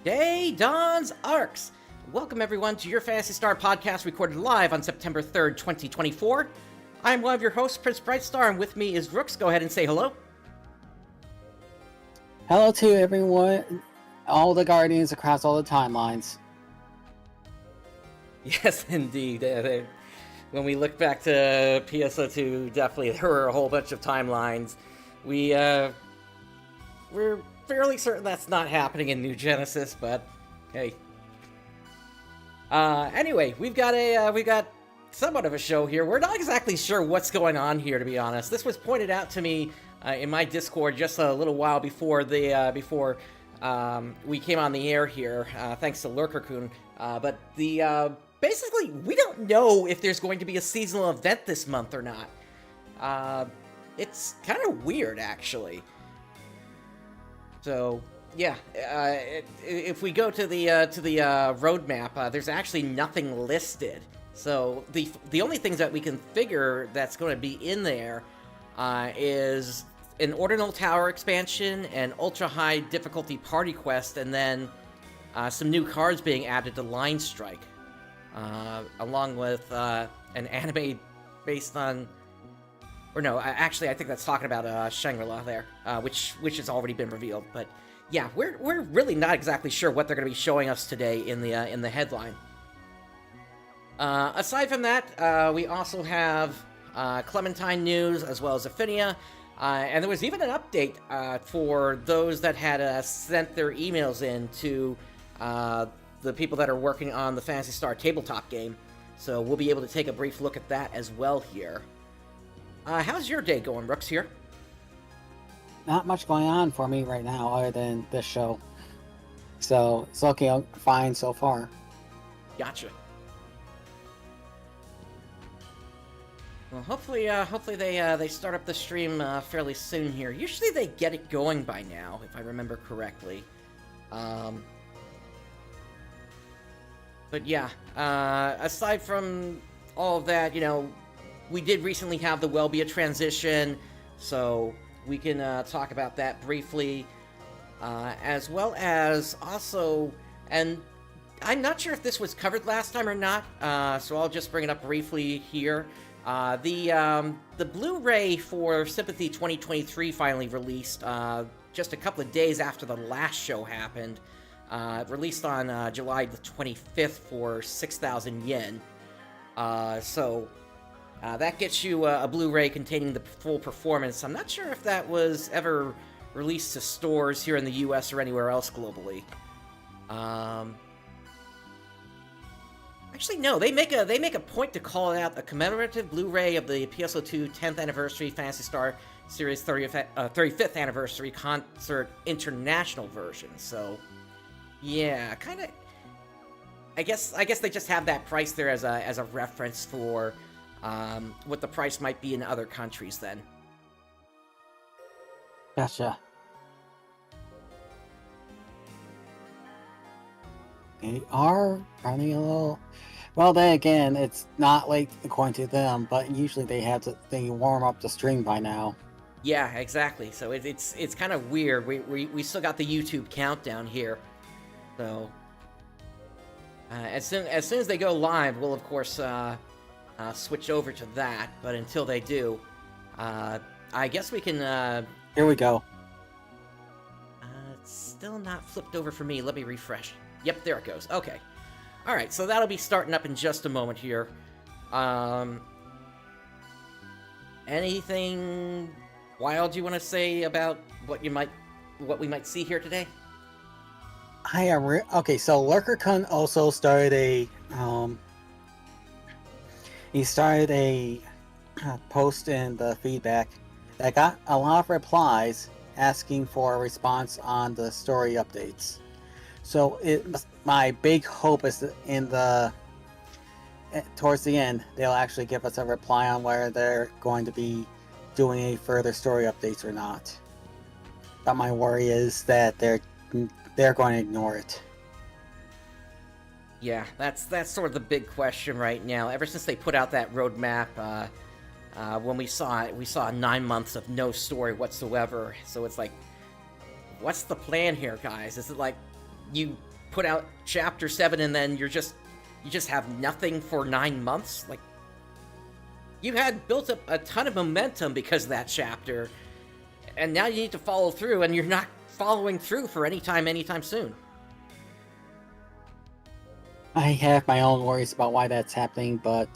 Hey, Dawns ARKS! Welcome everyone to your Phantasy Star podcast recorded live on September 3rd, 2024. I'm one of your hosts, PrinceBrightstar, and with me is Rooks. Go ahead and say hello. Hello to everyone, all the Guardians across all the timelines. Yes, indeed. When we look back to PSO2, definitely there were a whole bunch of timelines. We're fairly certain that's not happening in New Genesis, but hey. Anyway, we've got somewhat of a show here. We're not exactly sure what's going on here, to be honest. This was pointed out to me in my Discord just a little while before we came on the air here, thanks to Lurker-kun. But basically, we don't know if there's going to be a seasonal event this month or not. It's kind of weird, actually. So, yeah, if we go to the roadmap, there's actually nothing listed. So the only things that we can figure that's going to be in there is an Ordinal Tower expansion, an ultra-high difficulty party quest, and then some new cards being added to Line Strike, along with an anime based on... Or no, actually, I think that's talking about Shangri-La there, which has already been revealed. But yeah, we're really not exactly sure what they're going to be showing us today in the headline. Aside from that, we also have Clementine news as well as Affinia, and there was even an update for those that had sent their emails in to the people that are working on the Phantasy Star tabletop game. So we'll be able to take a brief look at that as well here. How's your day going, Brooks, here? Not much going on for me right now other than this show. So it's looking fine so far. Gotcha. Well, hopefully they start up the stream fairly soon here. Usually they get it going by now, if I remember correctly. But yeah, aside from all of that, you know, we did recently have the Welbia transition, so we can talk about that briefly, as well as also, and I'm not sure if this was covered last time or not, so I'll just bring it up briefly here. The Blu-ray for Sympathy 2023 finally released just a couple of days after the last show happened. Released on July the 25th for 6,000 yen. So that gets you a Blu-ray containing the full performance. I'm not sure if that was ever released to stores here in the US or anywhere else globally. Actually, no. They make a point to call it out a commemorative Blu-ray of the PSO2 10th Anniversary Phantasy Star Series 35th Anniversary Concert International version. So, yeah, kind of. I guess they just have that price there as a reference for what the price might be in other countries then. Gotcha. They are running a little... Well, then again, it's not late according to them, but usually they have they warm up the stream by now. Yeah, exactly. So it's kind of weird. We still got the YouTube countdown here. So as soon as they go live, we'll of course switch over to that. But until they do, I guess we can. Here we go. It's still not flipped over for me. Let me refresh. Yep, there it goes. Okay. All right, so that'll be starting up in just a moment here. Anything wild you want to say about what we might see here today? Okay, so Lurker-kun also started a he started a post in the feedback that got a lot of replies asking for a response on the story updates. So my big hope is that towards the end they'll actually give us a reply on whether they're going to be doing any further story updates or not. But my worry is that they're going to ignore it. Yeah, that's sort of the big question right now. Ever since they put out that roadmap, when we saw it, we saw 9 months of no story whatsoever. So it's like, what's the plan here, guys? Is it like you put out Chapter 7 and then you just have nothing for 9 months? Like, you had built up a ton of momentum because of that chapter, and now you need to follow through, and you're not following through for anytime soon. I have my own worries about why that's happening, but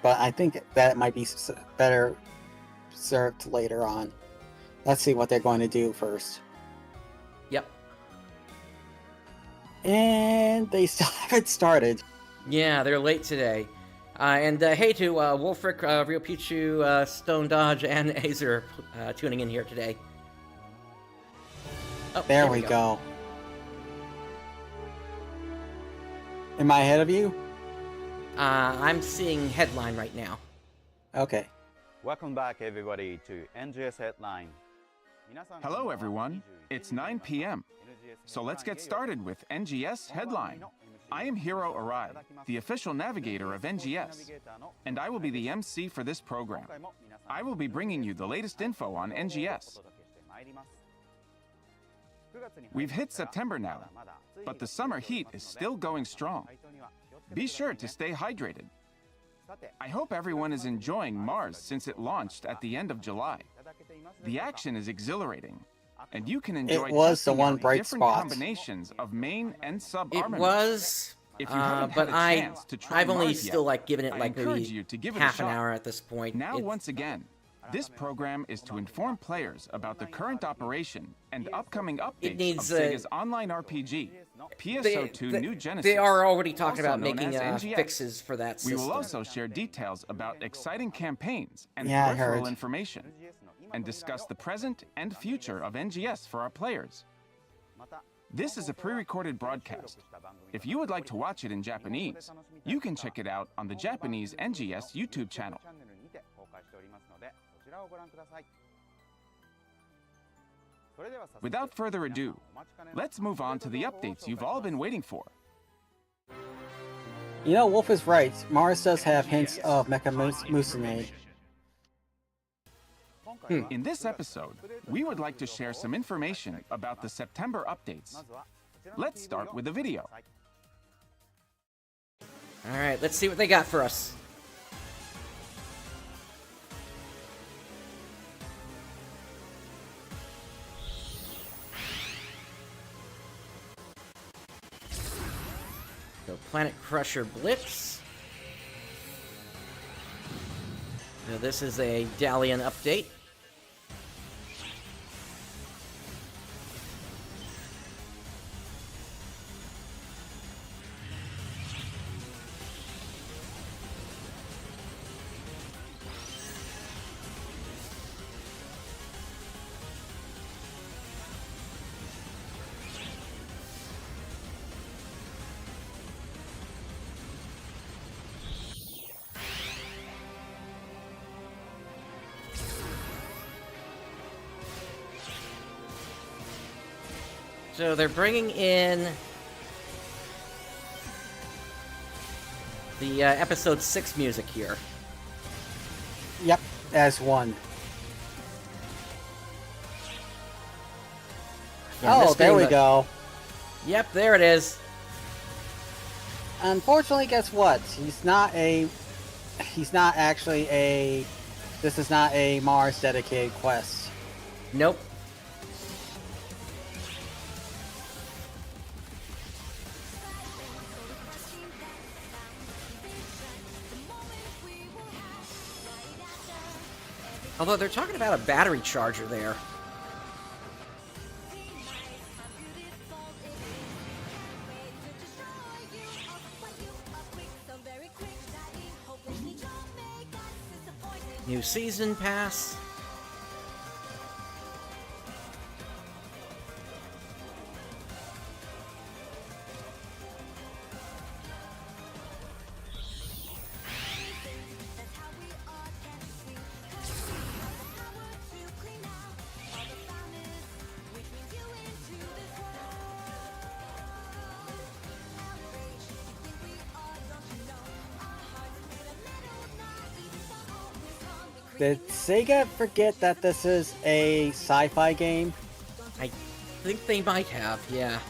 I think that might be better served later on. Let's see what they're going to do first. Yep. And they still haven't started. Yeah, they're late today. And hey to Wolfric, Ryopichu, Stone Dodge, and Azer tuning in here today. Oh, there we go. Am I ahead of you? I'm seeing Headline right now. Okay. Welcome back, everybody, to NGS Headline. Hello, everyone. It's 9 p.m. So let's get started with NGS Headline. I am Hiro Arai, the official navigator of NGS, and I will be the MC for this program. I will be bringing you the latest info on NGS. We've hit September now, but the summer heat is still going strong. Be sure to stay hydrated. I hope everyone is enjoying Mars since it launched at the end of July. The action is exhilarating, and you can enjoy different combinations of main and sub-armaments. It was, if you haven't had a chance to try I've only Mars still yet, given it like maybe half an hour at this point. Now, once again, this program is to inform players about the current operation and upcoming updates of Sega's online RPG, PSO2 New Genesis. They are already talking about making fixes for that system. We will also share details about exciting campaigns and peripheral information, and discuss the present and future of NGS for our players. This is a pre-recorded broadcast. If you would like to watch it in Japanese, you can check it out on the Japanese NGS YouTube channel. Without further ado, let's move on to the updates you've all been waiting for. You know, Wolf is right. Mars does have hints of Mecha Musume. In this episode, we would like to share some information about the September updates. Let's start with the video. Alright, let's see what they got for us. So, Planet Crusher Blitz. Now, this is a Dalian update. So they're bringing in the episode 6 music here. Yep, as one. Yeah, oh, there we go. Yep, there it is. Unfortunately, guess what? He's not actually a... This is not a Mars dedicated quest. Nope. Although they're talking about a battery charger there. New season pass. Did Sega forget that this is a sci-fi game? I think they might have, yeah.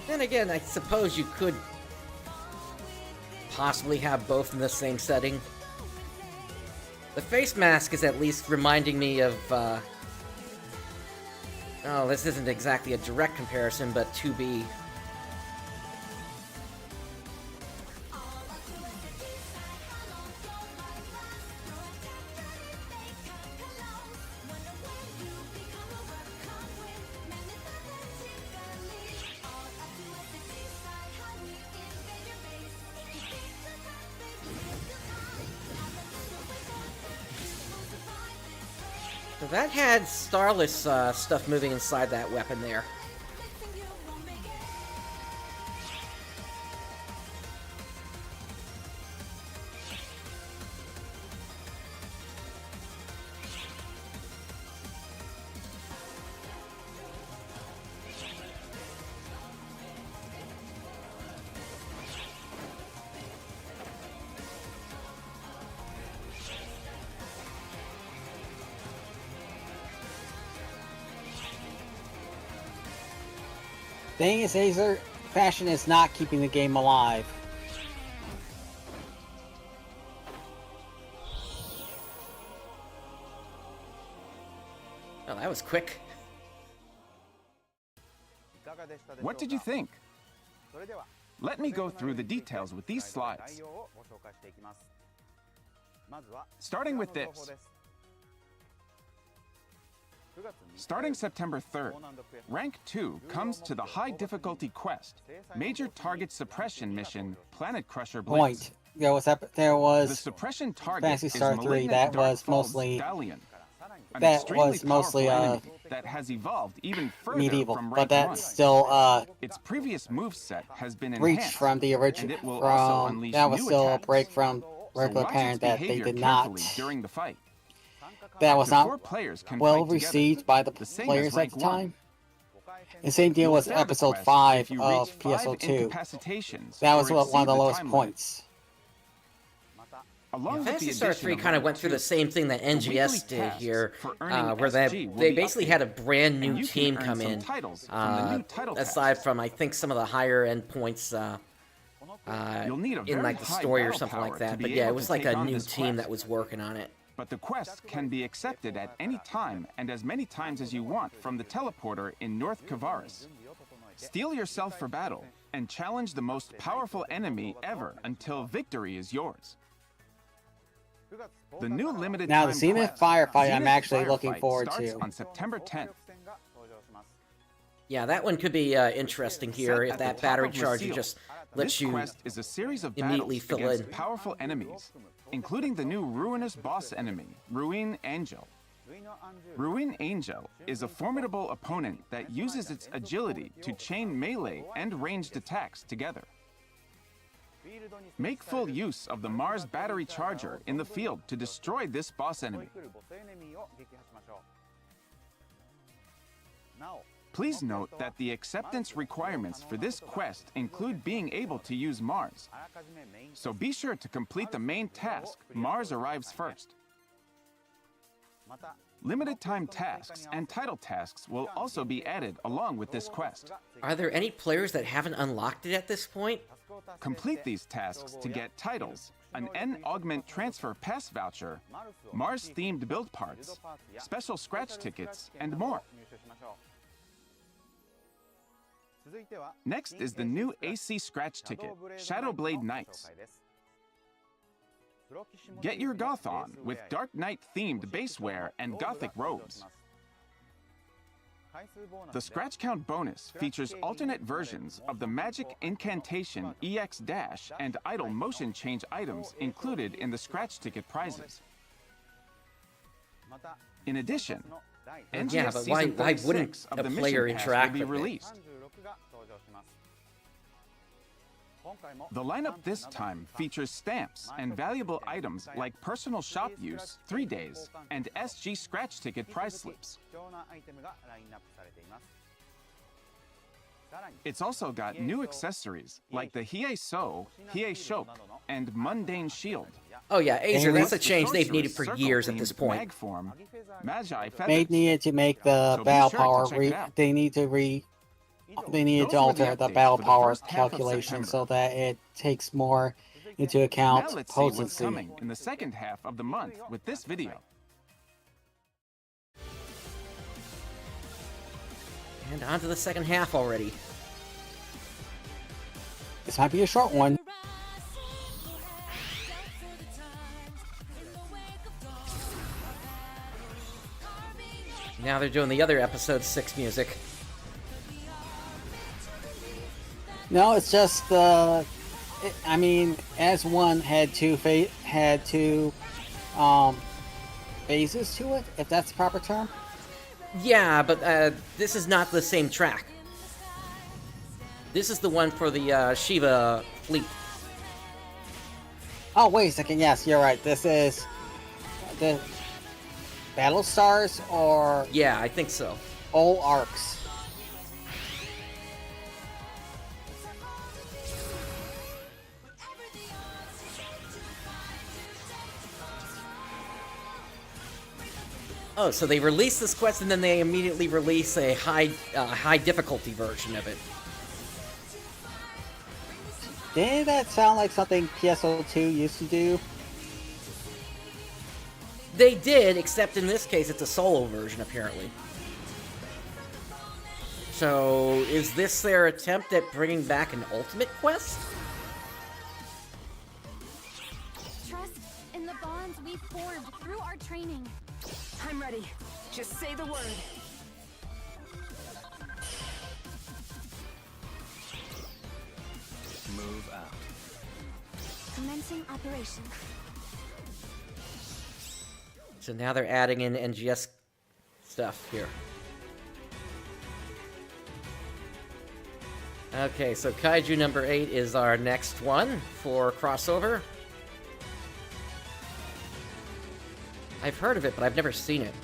Then again, I suppose you could possibly have both in the same setting. The face mask is at least reminding me of, oh, this isn't exactly a direct comparison, but 2B. So that had Starless stuff moving inside that weapon there. Thing is, Acer, fashion is not keeping the game alive. Oh, that was quick. What did you think? Let me go through the details with these slides. Starting with this. Starting September 3rd, Rank 2 comes to the high difficulty quest, Major Target Suppression Mission, Planet Crusher Blitz. Point. There was The suppression target Phantasy is Star 3 malignant that Dark was Fall mostly Stallion, an that extremely was mostly powerful enemy that has evolved even further medieval, from but Rank 1. that's still Its previous moveset has been reach enhanced, from the and original. it will also From unleash that was new still attacks. a break from So regular watch parent its that they behavior did not. carefully during the fight. That was Before not players can well fight together, received by the the same as players at Rank the 1. time. The same deal You'll was fail the episode quest 5 if you of reach 5 PSO2. incapacitations That or was one exceed of the lowest time limit. points. Along with Phantasy the Star addition 3 of kind of Rank went through 2, the same thing that the weekly NGS did tasks here, for earning where SG will they be basically updated, had a brand and new you can team earn come some in, titles from the new title aside tasks. from, I think, some of the higher end points You'll need a in very like the high story or battle something power like to that. be But yeah, able it was to like take a on new this team quest. that was working on it. But the quest can be accepted at any time and as many times as you want from the teleporter in North Kavaris. Steel yourself for battle and challenge the most powerful enemy ever until victory is yours. The new limited Now, time the Zenith quest, Firefight, I'm Zenith actually looking Firefight, forward starts to. on September 10th. Yeah, that one could be interesting here Set if at the that top battery of charger Lucille, just lets this you quest is a series of immediately battles fill against in. powerful enemies, including the new ruinous boss enemy, Ruin Angel. Ruin Angel is a formidable opponent that uses its agility to chain melee and ranged attacks together. Make full use of the Mars battery charger in the field to destroy this boss enemy. Please note that the acceptance requirements for this quest include being able to use Mars. So be sure to complete the main task, Mars arrives first. Limited time tasks and title tasks will also be added along with this quest. Are there any players that haven't unlocked it at this point? Complete these tasks to get titles, an N-Augment transfer pass voucher, Mars-themed build parts, special scratch tickets, and more. Next is the new AC scratch ticket, Shadowblade Knights. Get your goth on with Dark Knight-themed baseware and gothic robes. The scratch count bonus features alternate versions of the magic incantation EX Dash and idle motion change items included in the scratch ticket prizes. In addition, NGS Yeah, but Season why 36 wouldn't of a the player mission pass interact will be with it? released. The lineup this time features stamps and valuable items like personal shop use 3 days and SG scratch ticket prize slips. It's also got new accessories like the Hie-So, Hie-Shok, and Mundane Shield. Oh yeah, Azer, that's a The change they've sorcerer's needed for years at this circle-themed point. mag form, Magi They feathers. needed to make the So be battle sure to power. check it out. They needed to Those were alter the the updates battle for the power first half of calculation September. so that it takes more into Now account let's see what's potency. coming in the second half of the month with this video. And on to the second half already. This might be a short one. Now they're doing the other episode 6 music. No, it's just I mean, as one had two phases to it, if that's the proper term. Yeah, but this is not the same track. This is the one for the Shiva fleet. Oh, wait a second. Yes, you're right. This is the Battle Stars or Yeah, I think so. all arcs. Oh, so they release this quest and then they immediately release a high difficulty version of it. Didn't that sound like something PSO2 used to do? They did, except in this case it's a solo version apparently. So, is this their attempt at bringing back an ultimate quest? Trust in the bonds we formed through our training. I'm ready. Just say the word. Move out. Commencing operation. So now they're adding in NGS stuff here. Okay, so Kaiju number 8 is our next one for crossover. I've heard of it, but I've never seen it.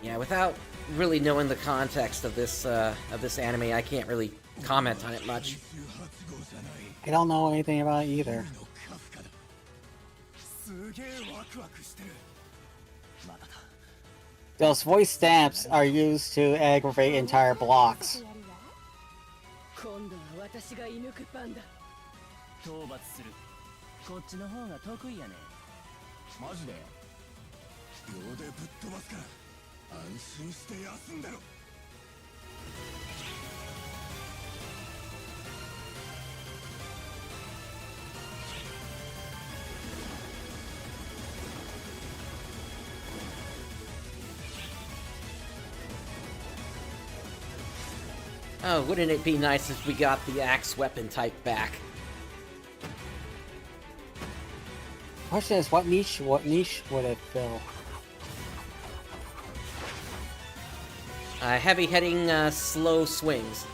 Yeah, without really knowing the context of this anime, I can't really comment on it much. I don't know anything about it either. Those voice stamps are used to aggravate entire blocks. 今度は私が射抜く番だ。討伐する。こっちの方が得意やね。マジで秒でぶっ飛ばすから安心して休んでろ。 Oh, wouldn't it be nice if we got the axe weapon type back? Question is, what niche would it fill? Heavy hitting, slow swings.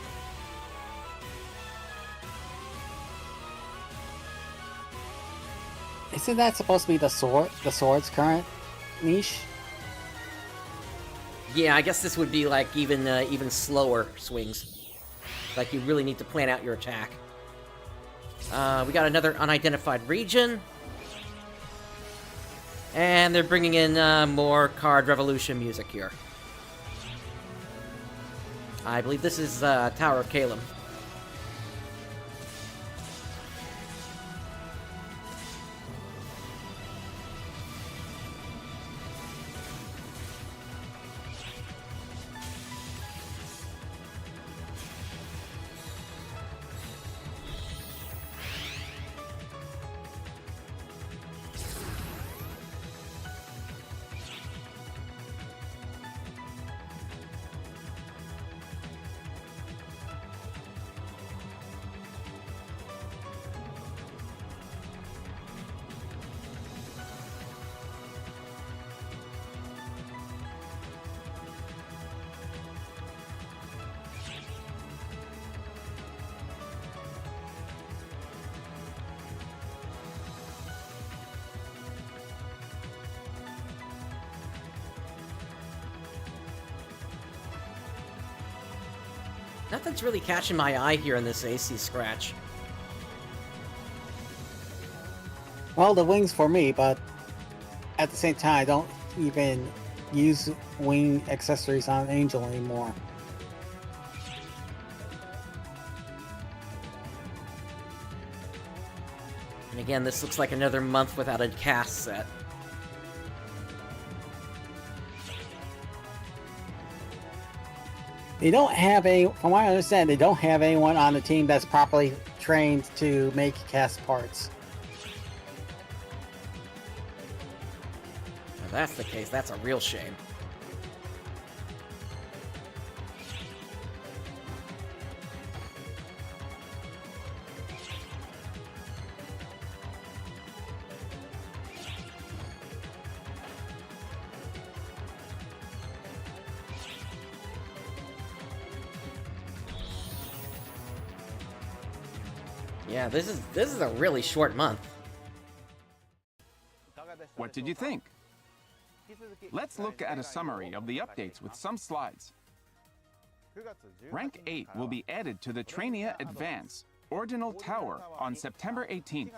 Isn't that supposed to be the sword's current niche? Yeah, I guess this would be like even slower swings. Like you really need to plan out your attack. We got another unidentified region. And they're bringing in more Card Revolution music here. I believe this is Tower of Kalem. Nothing's really catching my eye here in this AC scratch. Well, the wings for me, but at the same time, I don't even use wing accessories on Angel anymore. And again, this looks like another month without a cast set. They don't have from what I understand, they don't have anyone on the team that's properly trained to make cast parts. If that's the case, that's a real shame. Yeah, this is a really short month. What did you think? Let's look at a summary of the updates with some slides. Rank 8 will be added to the Trainia Advance Ordinal Tower on September 18th.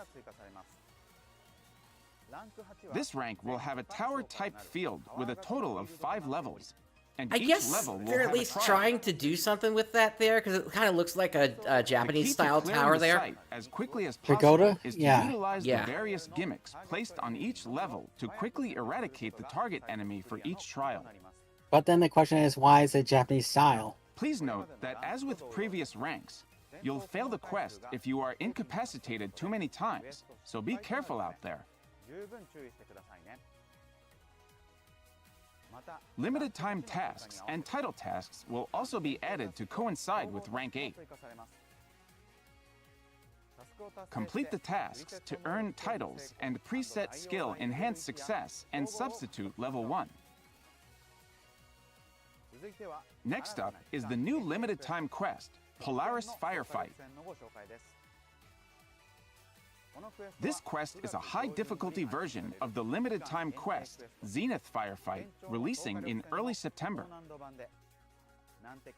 This rank will have a tower-type field with a total of 5 levels. And I each guess level will they're at have a least trial. trying to do something with that there, because it kind of looks like a The key to Japanese-style clearing tower the there. site as quickly as Pagoda? possible is to Yeah. utilize Yeah. the various gimmicks placed on each level to quickly eradicate the target enemy for each trial. But then the question is, why is it Japanese style? Please note that as with previous ranks, you'll fail the quest if you are incapacitated too many times, so be careful out there. Limited time tasks and title tasks will also be added to coincide with rank 8. Complete the tasks to earn titles and preset skill enhance success and substitute level 1. Next up is the new limited time quest, Polaris Firefight. This quest is a high difficulty version of the limited time quest, Zenith Firefight, releasing in early September.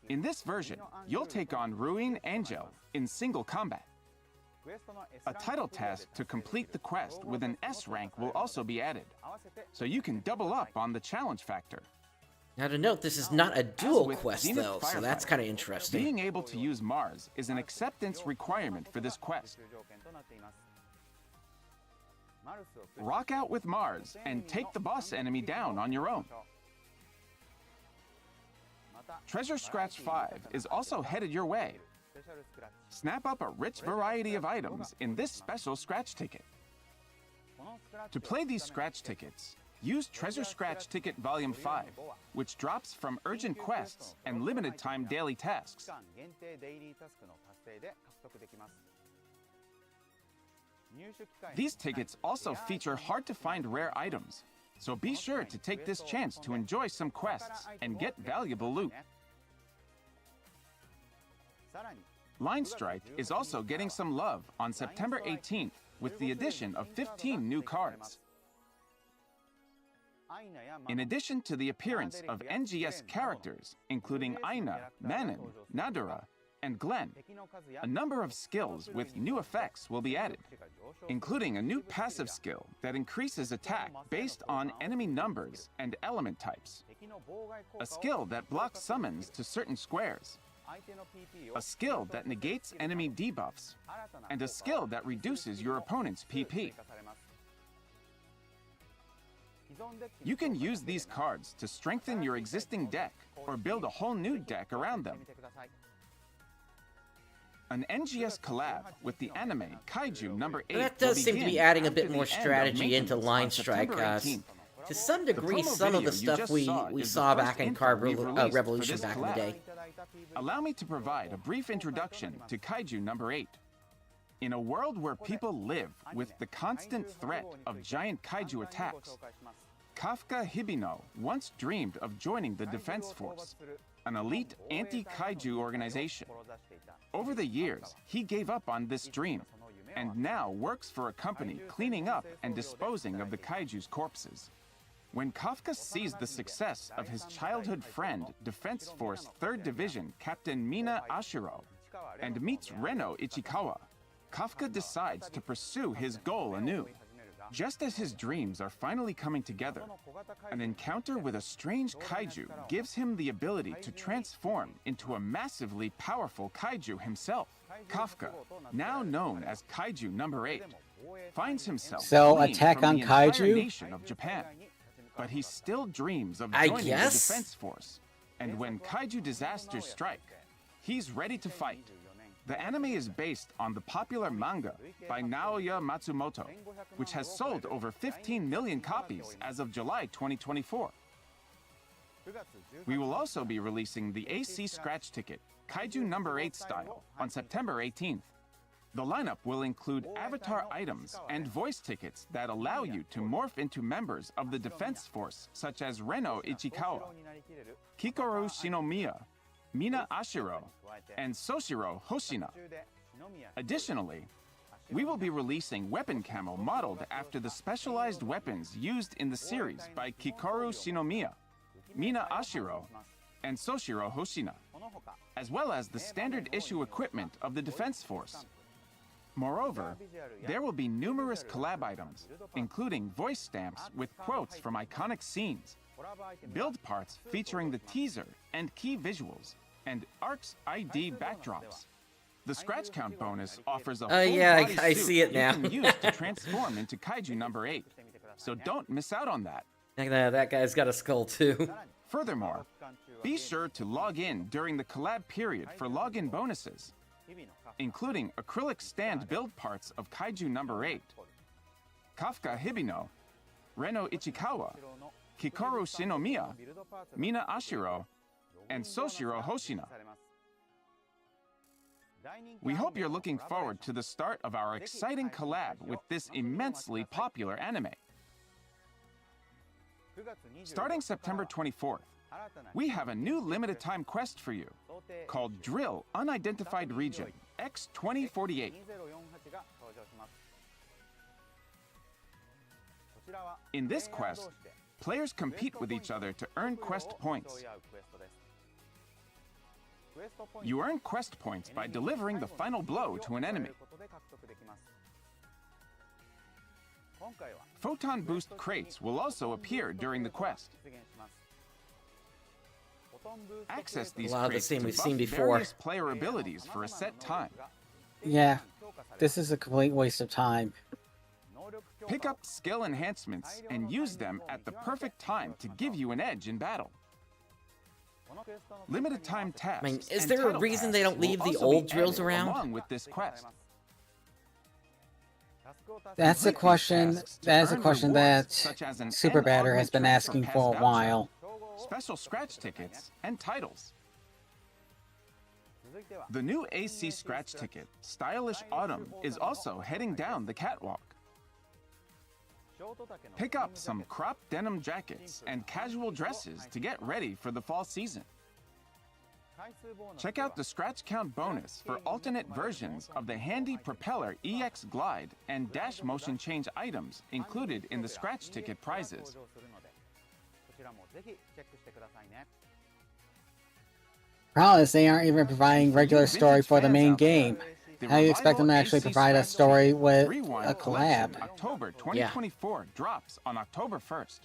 In this version, you'll take on Ruin Angel in single combat. A title task to complete the quest with an S rank will also be added, so you can double up on the challenge factor. Now to note, this is not a As dual with quest Zenith though, so Firefight, that's kind of interesting. Being able to use Mars is an acceptance requirement for this quest. Rock out with Mars and take the boss enemy down on your own. Treasure Scratch 5 is also headed your way. Snap up a rich variety of items in this special scratch ticket. To play these scratch tickets, use Treasure Scratch Ticket Volume 5, which drops from urgent quests and limited time daily tasks. These tickets also feature hard-to-find rare items, so be sure to take this chance to enjoy some quests and get valuable loot. Line Strike is also getting some love on September 18th with the addition of 15 new cards. In addition to the appearance of NGS characters, including Aina, Manon, Nadura, and Glenn, a number of skills with new effects will be added, including a new passive skill that increases attack based on enemy numbers and element types, a skill that blocks summons to certain squares, a skill that negates enemy debuffs, and a skill that reduces your opponent's PP. You can use these cards to strengthen your existing deck or build a whole new deck around them. An NGS collab with the anime Kaiju number 8 That does seem to be adding a bit more after the end of strategy into maintenance Line on Strike. September 18th. To some degree, promo some of the video you stuff just we saw is the saw first back in info Card we've released for Revolution this back in the collab. day. Allow me to provide a brief introduction to Kaiju number 8. In a world where people live with the constant threat of giant kaiju attacks, Kafka Hibino once dreamed of joining the Defense Force, an elite anti-kaiju organization. Over the years, he gave up on this dream, and now works for a company cleaning up and disposing of the kaiju's corpses. When Kafka sees the success of his childhood friend, Defense Force 3rd Division Captain Mina Ashiro, and meets Reno Ichikawa, Kafka decides to pursue his goal anew. Just as his dreams are finally coming together, an encounter with a strange kaiju gives him the ability to transform into a massively powerful kaiju himself. Kafka, now known as Kaiju number 8, finds himself fleeing Attack from on the entire kaiju? nation of Japan. But he still dreams of joining the defense force. And when kaiju disasters strike, he's ready to fight. The anime is based on the popular manga by Naoya Matsumoto, which has sold over 15 million copies as of July 2024. We will also be releasing the AC Scratch Ticket, Kaiju number 8 style, on September 18th. The lineup will include avatar items and voice tickets that allow you to morph into members of the defense force, such as Reno Ichikawa, Kikoru Shinomiya, Mina Ashiro, and Soshiro Hoshina. Additionally, we will be releasing weapon camo modeled after the specialized weapons used in the series by Kikoru Shinomiya, Mina Ashiro, and Soshiro Hoshina, as well as the standard issue equipment of the defense force. Moreover, there will be numerous collab items, including voice stamps with quotes from iconic scenes, build parts featuring the teaser and key visuals, and ARKS ID backdrops. The scratch count bonus offers a full yeah, body I suit see it now. you can use to transform into Kaiju number 8. So don't miss out on that. That guy's got a skull too. Furthermore, be sure to log in during the collab period for login bonuses, including acrylic stand build parts of Kaiju number 8, Kafka Hibino, Reno Ichikawa, Kikoru Shinomiya, Mina Ashiro, and Soshiro Hoshina. We hope you're looking forward to the start of our exciting collab with this immensely popular anime. Starting September 24th, we have a new limited time quest for you called Drill Unidentified Region X2048. In this quest, players compete with each other to earn quest points. You earn quest points by delivering the final blow to an enemy. Photon boost crates will also appear during the quest. Access these A lot of the crates same to we've buff seen before. various player abilities for a set time. Yeah, this is a complete waste of time. Pick up skill enhancements and use them at the perfect time to give you an edge in battle. Limited time tasks. I mean, is and there a title reason they tasks don't leave will the also old be drills added around? along with this quest. That's a Complete these question. tasks to That is a earn question rewards, that such as an Super Batter has been N-Augment asking Transfer for a Pass while. voucher, special scratch tickets, and titles. The new AC Scratch Ticket, Stylish Autumn, is also heading down the catwalk. Pick up some cropped denim jackets and casual dresses to get ready for the fall season. Check out the scratch count bonus for alternate versions of the handy propeller EX Glide and dash motion change items included in the scratch ticket prizes. Problem is they aren't even providing regular story for the main game. How do you expect them to actually provide a story with a collab? October 2024 drops on October 1st.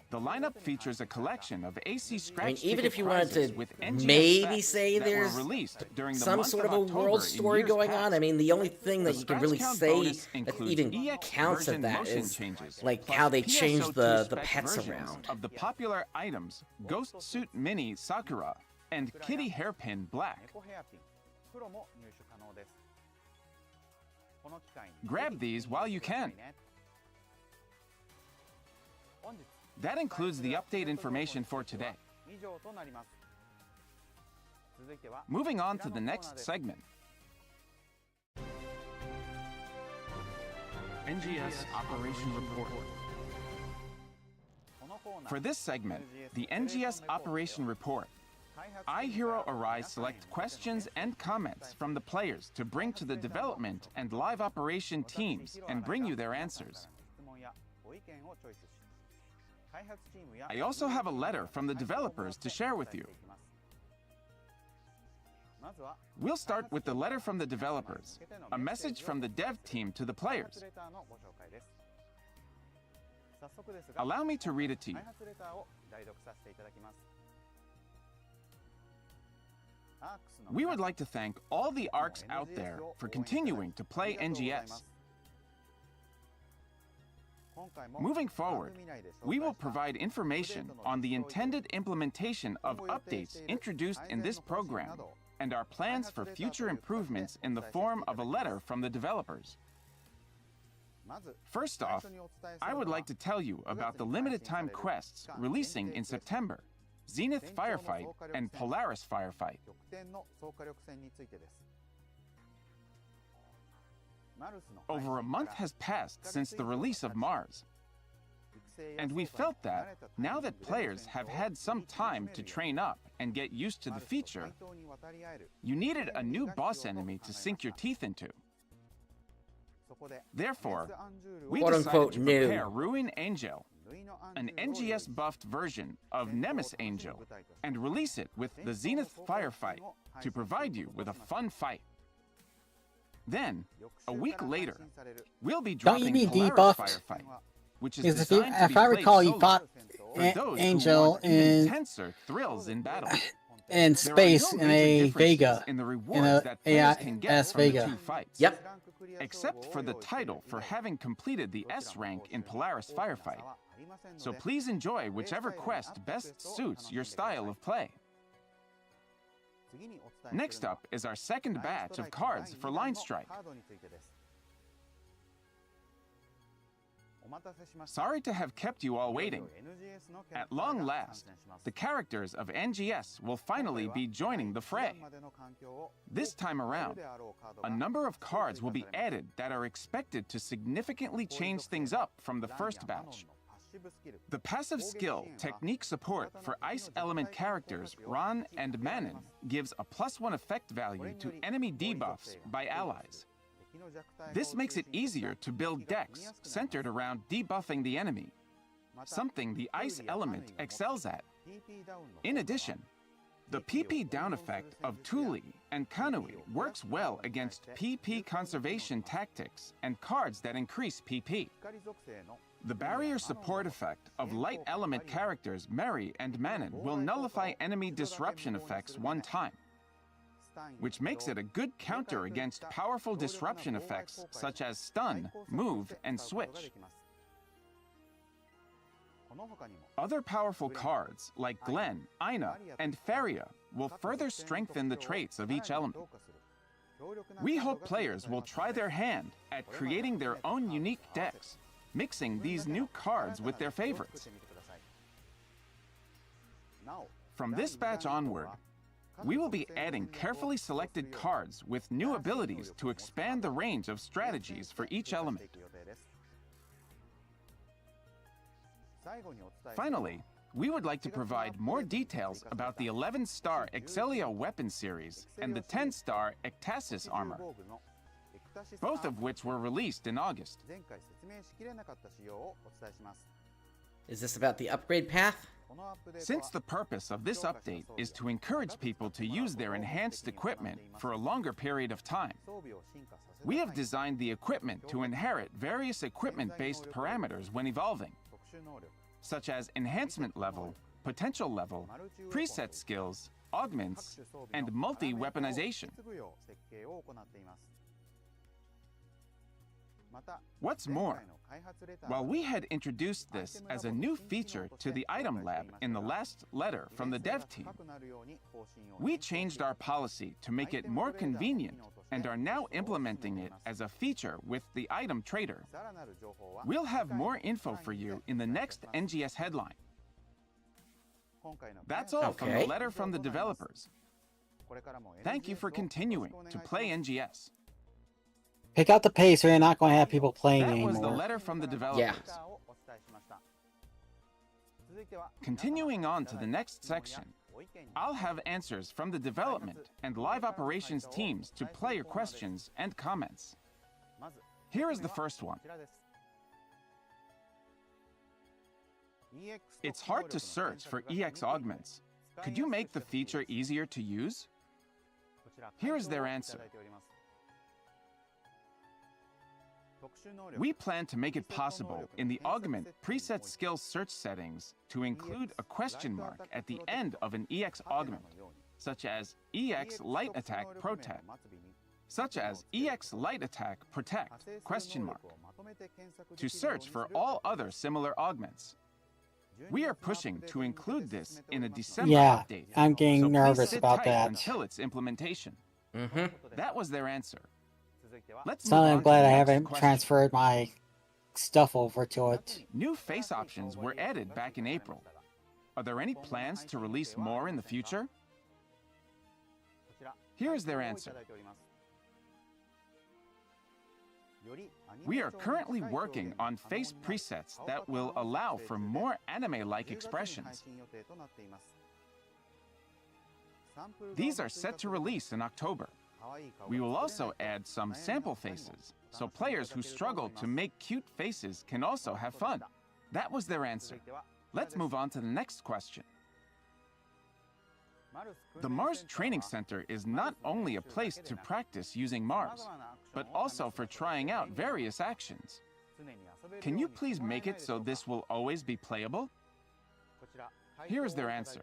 The lineup features a collection of AC Scratch I mean, even ticket if you wanted prizes to with NGS maybe sets say that were there's released during the some month sort of a October world in story years going past. on. I mean, the only thing that The you can scratch really count say bonus that includes even EX counts version of that motion is changes, like plus how they changed PSO2 the spec pets versions around. of the popular items Ghost Suit Mini Sakura and Kitty Hairpin Black. Grab these while you can. That includes the update information for today. Moving on to the next segment. NGS Operation Report. For this segment, the NGS Operation Report, I, Hiro Arai, select questions and comments from the players to bring to the development and live operation teams and bring you their answers. I also have a letter from the developers to share with you. We'll start with the letter from the developers, a message from the dev team to the players. Allow me to read it to you. We would like to thank all the ARKs out there for continuing to play NGS. Moving forward, we will provide information on the intended implementation of updates introduced in this program and our plans for future improvements in the form of a letter from the developers. First off, I would like to tell you about the limited time quests releasing in September, Zenith Firefight and Polaris Firefight. Over a month has passed since the release of Mars, and we felt that, now that players have had some time to train up and get used to the feature, you needed a new boss enemy to sink your teeth into. Therefore, we decided to prepare Ruin Angel, an NGS-buffed version of Nemesis Angel, and release it with the Zenith Firefight to provide you with a fun fight. Then, a week later, we'll be dropping Polaris Firefight, which is designed to be played solo for those who want even intenser thrills in battle. In space, in a Vega, in the in rewards that players can get from the Vega. 2 fights. Yep. Except for the title for having completed the S rank in Polaris Firefight. So please enjoy whichever quest best suits your style of play. Next up is our second batch of cards for Line Strike. Sorry to have kept you all waiting. At long last, the characters of NGS will finally be joining the fray. This time around, a number of cards will be added that are expected to significantly change things up from the first batch. The passive skill technique support for Ice Element characters Ran and Manon gives a +1 effect value to enemy debuffs by allies. This makes it easier to build decks centered around debuffing the enemy, something the Ice Element excels at. In addition, the PP down effect of Thule and Kanui works well against PP conservation tactics and cards that increase PP. The barrier support effect of light element characters Mary and Manon will nullify enemy disruption effects one time, which makes it a good counter against powerful disruption effects such as stun, move, and switch. Other powerful cards like Glenn, Ina, and Faria will further strengthen the traits of each element. We hope players will try their hand at creating their own unique decks, mixing these new cards with their favorites. From this batch onward, we will be adding carefully selected cards with new abilities to expand the range of strategies for each element. Finally, we would like to provide more details about the 11-star Excelio weapon series and the 10-star Ectasis armor, both of which were released in August. Is this about the upgrade path? Since the purpose of this update is to encourage people to use their enhanced equipment for a longer period of time, we have designed the equipment to inherit various equipment-based parameters when evolving, such as enhancement level, potential level, preset skills, augments, and multi-weaponization. What's more, while we had introduced this as a new feature to the item lab in the last letter from the dev team, we changed our policy to make it more convenient and are now implementing it as a feature with the item trader. We'll have more info for you in the next NGS headline. That's all from the letter from the developers. Thank you for continuing to play NGS. Pick out the pace or you're not going to have people playing That anymore. was the letter from the developers. Continuing on to the next section, I'll have answers from the development and live operations teams to player questions and comments. Here is the first one. It's hard to search for EX augments. Could you make the feature easier to use? Here is their answer. We plan to make it possible in the Augment preset skill search settings to include a question mark at the end of an EX augment, such as EX Light Attack Protect, question mark, to search for all other similar augments. We are pushing to include this in a December update. I'm getting so nervous please sit about tight that. until its implementation. That was their answer. Let's So move on I'm to glad the I next haven't question. transferred my stuff over to it. New face options were added back in April. Are there any plans to release more in the future? Here is their answer. We are currently working on face presets that will allow for more anime-like expressions. These are set to release in October. We will also add some sample faces, so players who struggle to make cute faces can also have fun. That was their answer. Let's move on to the next question. The Mars Training Center is not only a place to practice using Mars, but also for trying out various actions. Can you please make it so this will always be playable? Here is their answer.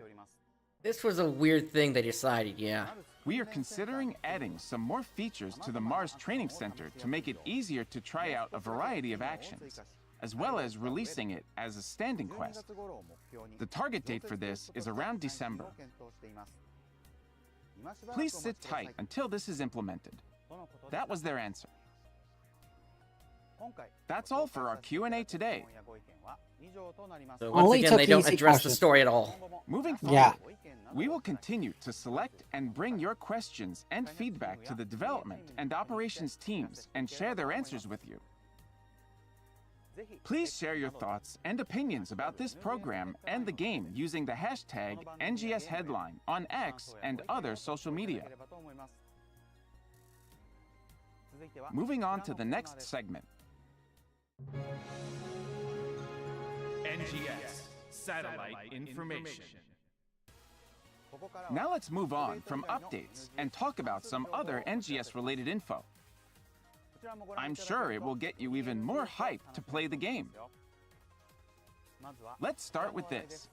This was a weird thing they decided, yeah. We are considering adding some more features to the Mars Training Center to make it easier to try out a variety of actions, as well as releasing it as a standing quest. The target date for this is around December. Please sit tight until this is implemented. That was their answer. That's all for our Q&A today. So once Only again, took they don't easy address the questions. story at all. Moving forward, Yeah. we will continue to select and bring your questions and feedback to the development and operations teams and share their answers with you. Please share your thoughts and opinions about this program and the game using the hashtag NGS Headline on X and other social media. Moving on to the next segment. NGS Satellite Information. Now let's move on from updates and talk about some other NGS-related info. I'm sure it will get you even more hyped to play the game. Let's start with this.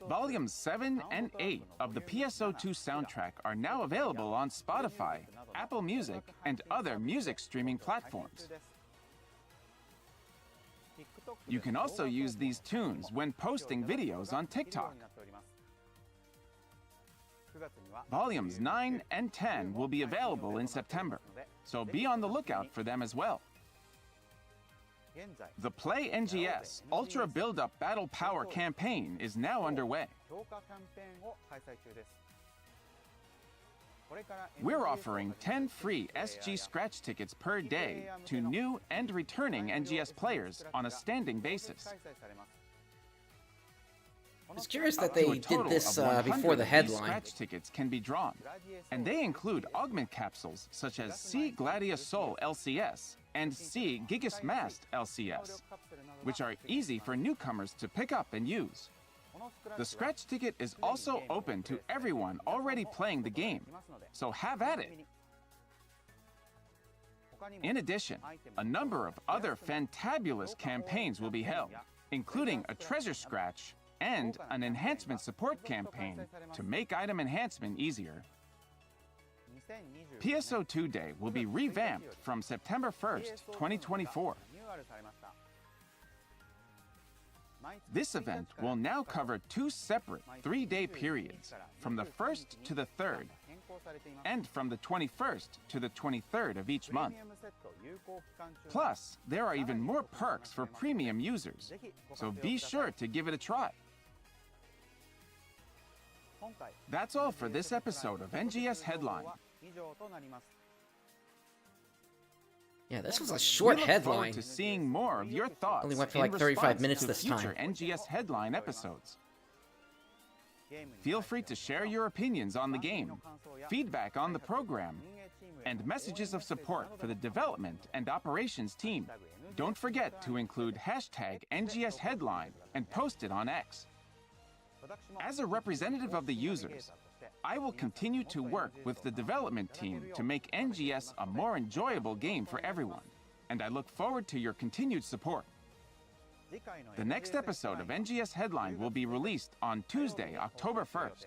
Volumes 7 and 8 of the PSO2 soundtrack are now available on Spotify, Apple Music, and other music streaming platforms. You can also use these tunes when posting videos on TikTok. Volumes 9 and 10 will be available in September, so be on the lookout for them as well. The Play NGS Ultra Build-Up Battle Power campaign is now underway. We're offering 10 free SG scratch tickets per day to new and returning NGS players on a standing basis. I was curious that Up to they a did total this of 100 before the of these headline. scratch tickets can be drawn, and they include augment capsules such as C Gladius Sol LCS and C Gigas Mast LCS, which are easy for newcomers to pick up and use. The scratch ticket is also open to everyone already playing the game, so have at it. In addition, a number of other fantabulous campaigns will be held, including a treasure scratch and an enhancement support campaign to make item enhancement easier. PSO2 Day will be revamped from September 1st, 2024. This event will now cover 2 separate 3-day periods, from the 1st to the 3rd, and from the 21st to the 23rd of each month. Plus, there are even more perks for premium users, so be sure to give it a try. That's all for this episode of NGS Headline. Yeah, this was a short We look forward headline. to seeing more of your thoughts Only went for in like 35 response minutes to this future time. NGS Headline episodes. Feel free to share your opinions on the game, feedback on the program, and messages of support for the development and operations team. Don't forget to include hashtag NGS Headline and post it on X. As a representative of the users, I will continue to work with the development team to make NGS a more enjoyable game for everyone, and I look forward to your continued support. The next episode of NGS Headline will be released on Tuesday, October 1st.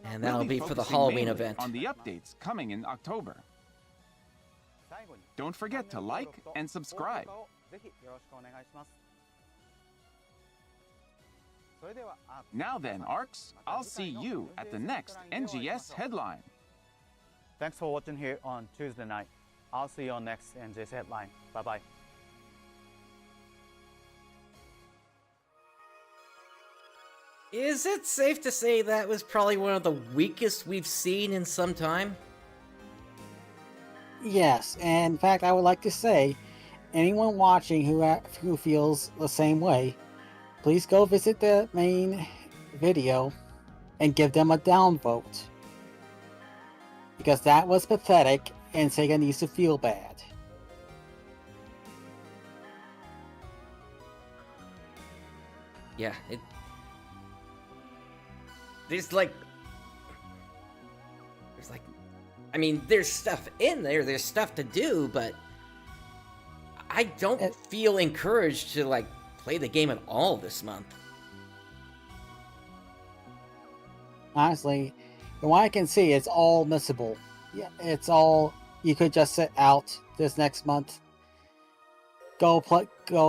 And that'll We'll be for the focusing Halloween mainly event. on the updates coming in October. Don't forget to like and subscribe. Now then, ARKS, I'll see you at the next NGS Headline. Thanks for watching here on Tuesday night. I'll see you on next NGS Headline. Bye-bye. Is it safe to say that was probably one of the weakest we've seen in some time? Yes, and in fact, I would like to say, anyone watching who feels the same way, please go visit the main video and give them a downvote. Because that was pathetic, and Sega needs to feel bad. Yeah, there's I mean, there's stuff in there, there's stuff to do, but I don't feel encouraged to, like, play the game at all this month. Honestly, from what I can see, it's all missable. Yeah, it's all, you could just sit out this next month, go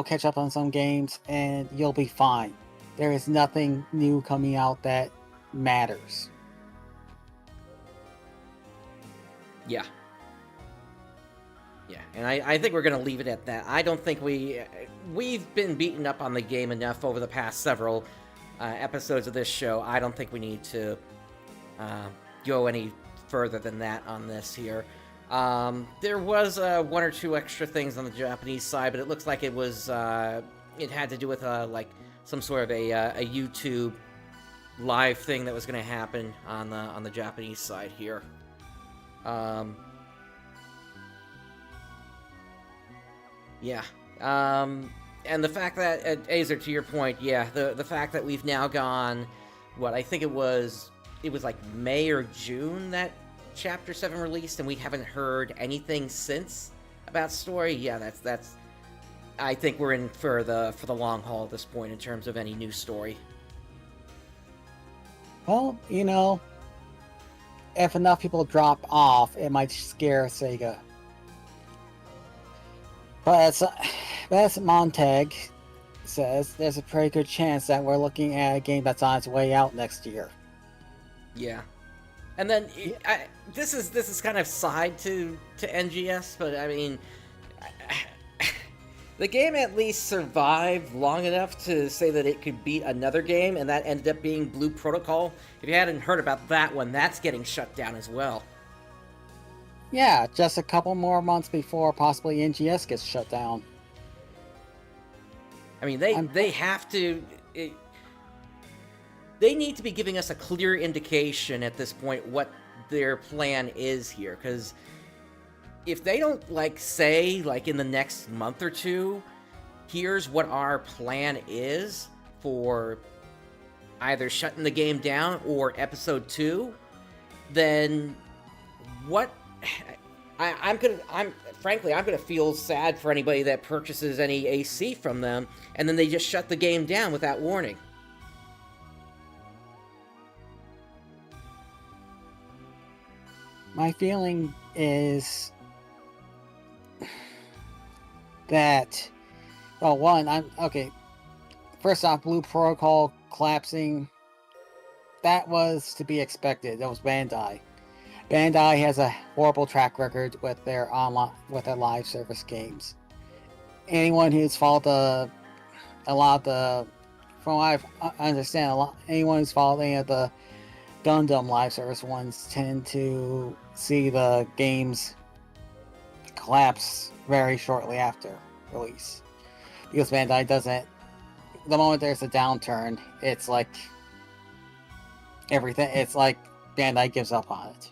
catch up on some games, and you'll be fine. There is nothing new coming out that matters. Yeah. Yeah, and I think we're going to leave it at that. I don't think we've been beaten up on the game enough over the past several episodes of this show. I don't think we need to go any further than that on this here. There was one or two extra things on the Japanese side, but it looks like it was it had to do with like some sort of a YouTube live thing that was going to happen on the Japanese side here. Yeah. And the fact that, Azer, to your point, yeah, the fact that we've now gone, what, I think it was like May or June that Chapter 7 released, and we haven't heard anything since about story. Yeah, that's I think we're in for the long haul at this point in terms of any new story. Well, you know, if enough people drop off, it might scare Sega. But as Montag says, there's a pretty good chance that we're looking at a game that's on its way out next year. Yeah. And then, this is kind of side to NGS, but I mean, the game at least survived long enough to say that it could beat another game, and that ended up being Blue Protocol. If you hadn't heard about that one, that's getting shut down as well. Yeah, just a couple more months before possibly NGS gets shut down. I mean, they have to... They need to be giving us a clear indication at this point what their plan is here, because if they don't, like, say, like, in the next month or two, here's what our plan is for either shutting the game down or Episode 2, then what... I'm gonna feel sad for anybody that purchases any AC from them, and then they just shut the game down without warning. My feeling is that, well, one, first off, Blue Protocol collapsing, that was to be expected. That was Bandai. Bandai has a horrible track record with their live service games. Anyone who's followed anyone who's followed any of the Gundam live service ones tend to see the games collapse very shortly after release. Because Bandai doesn't... The moment there's a downturn, it's like... Everything... It's like Bandai gives up on it.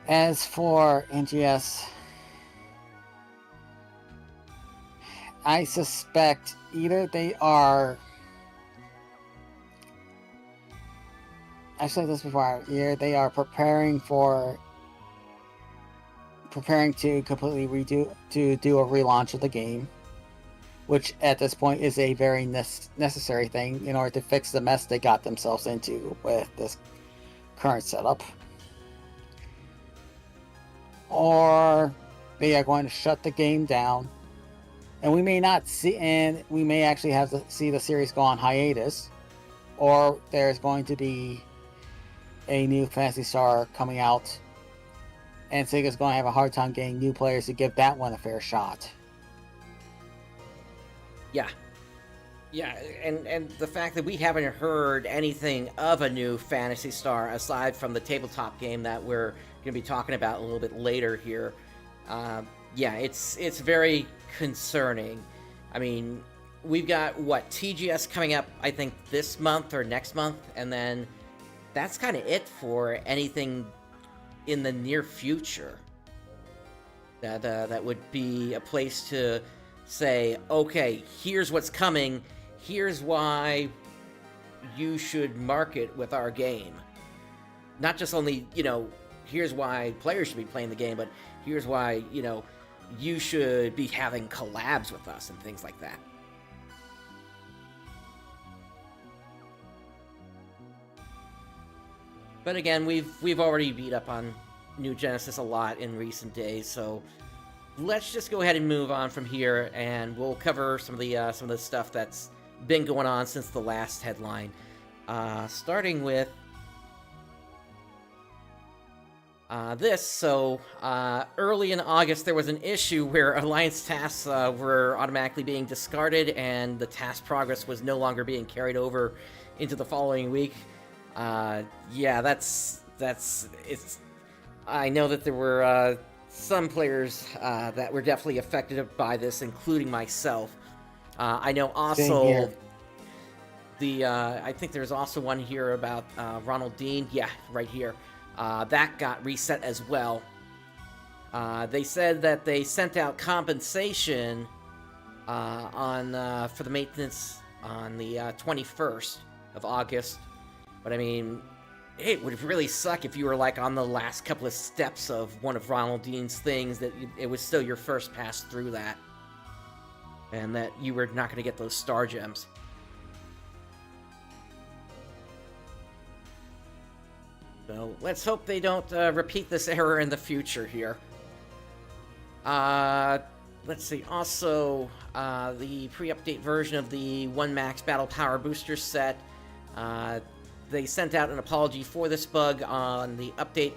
As for NGS, I suspect either they are. I've said this before. Either they are preparing to completely do a relaunch of the game, which at this point is a very necessary thing in order to fix the mess they got themselves into with this current setup. Or they are going to shut the game down, and we may not see, and we may actually have to see the series go on hiatus, or there's going to be a new Phantasy Star coming out, and Sega's going to have a hard time getting new players to give that one a fair shot. Yeah. Yeah, and the fact that we haven't heard anything of a new Phantasy Star aside from the tabletop game that we're going to be talking about a little bit later here, yeah, it's very concerning. I mean, we've got, what, TGS coming up, I think, this month or next month, and then that's kind of it for anything in the near future. That would be a place to say, okay, here's what's coming, here's why you should market with our game. Not just only, here's why players should be playing the game, but here's why, you should be having collabs with us and things like that. But again, we've already beat up on New Genesis a lot in recent days, so let's just go ahead and move on from here, and we'll cover some of the stuff that's been going on since the last headline. Starting with this. So early in August, there was an issue where Alliance tasks were automatically being discarded, and the task progress was no longer being carried over into the following week. Yeah, that's it's. I know that there were some players that were definitely affected by this, including myself. I know also I think there's also one here about Ronald Dean. Yeah, right here. That got reset as well. They said that they sent out compensation for the maintenance on the 21st of August. But I mean, it would really suck if you were like on the last couple of steps of one of Ronald Dean's things, that it was still your first pass through that, and that you were not going to get those star gems. So let's hope they don't repeat this error in the future here. Let's see. Also, the pre-update version of the 1 Max Battle Power Booster set, they sent out an apology for this bug on the update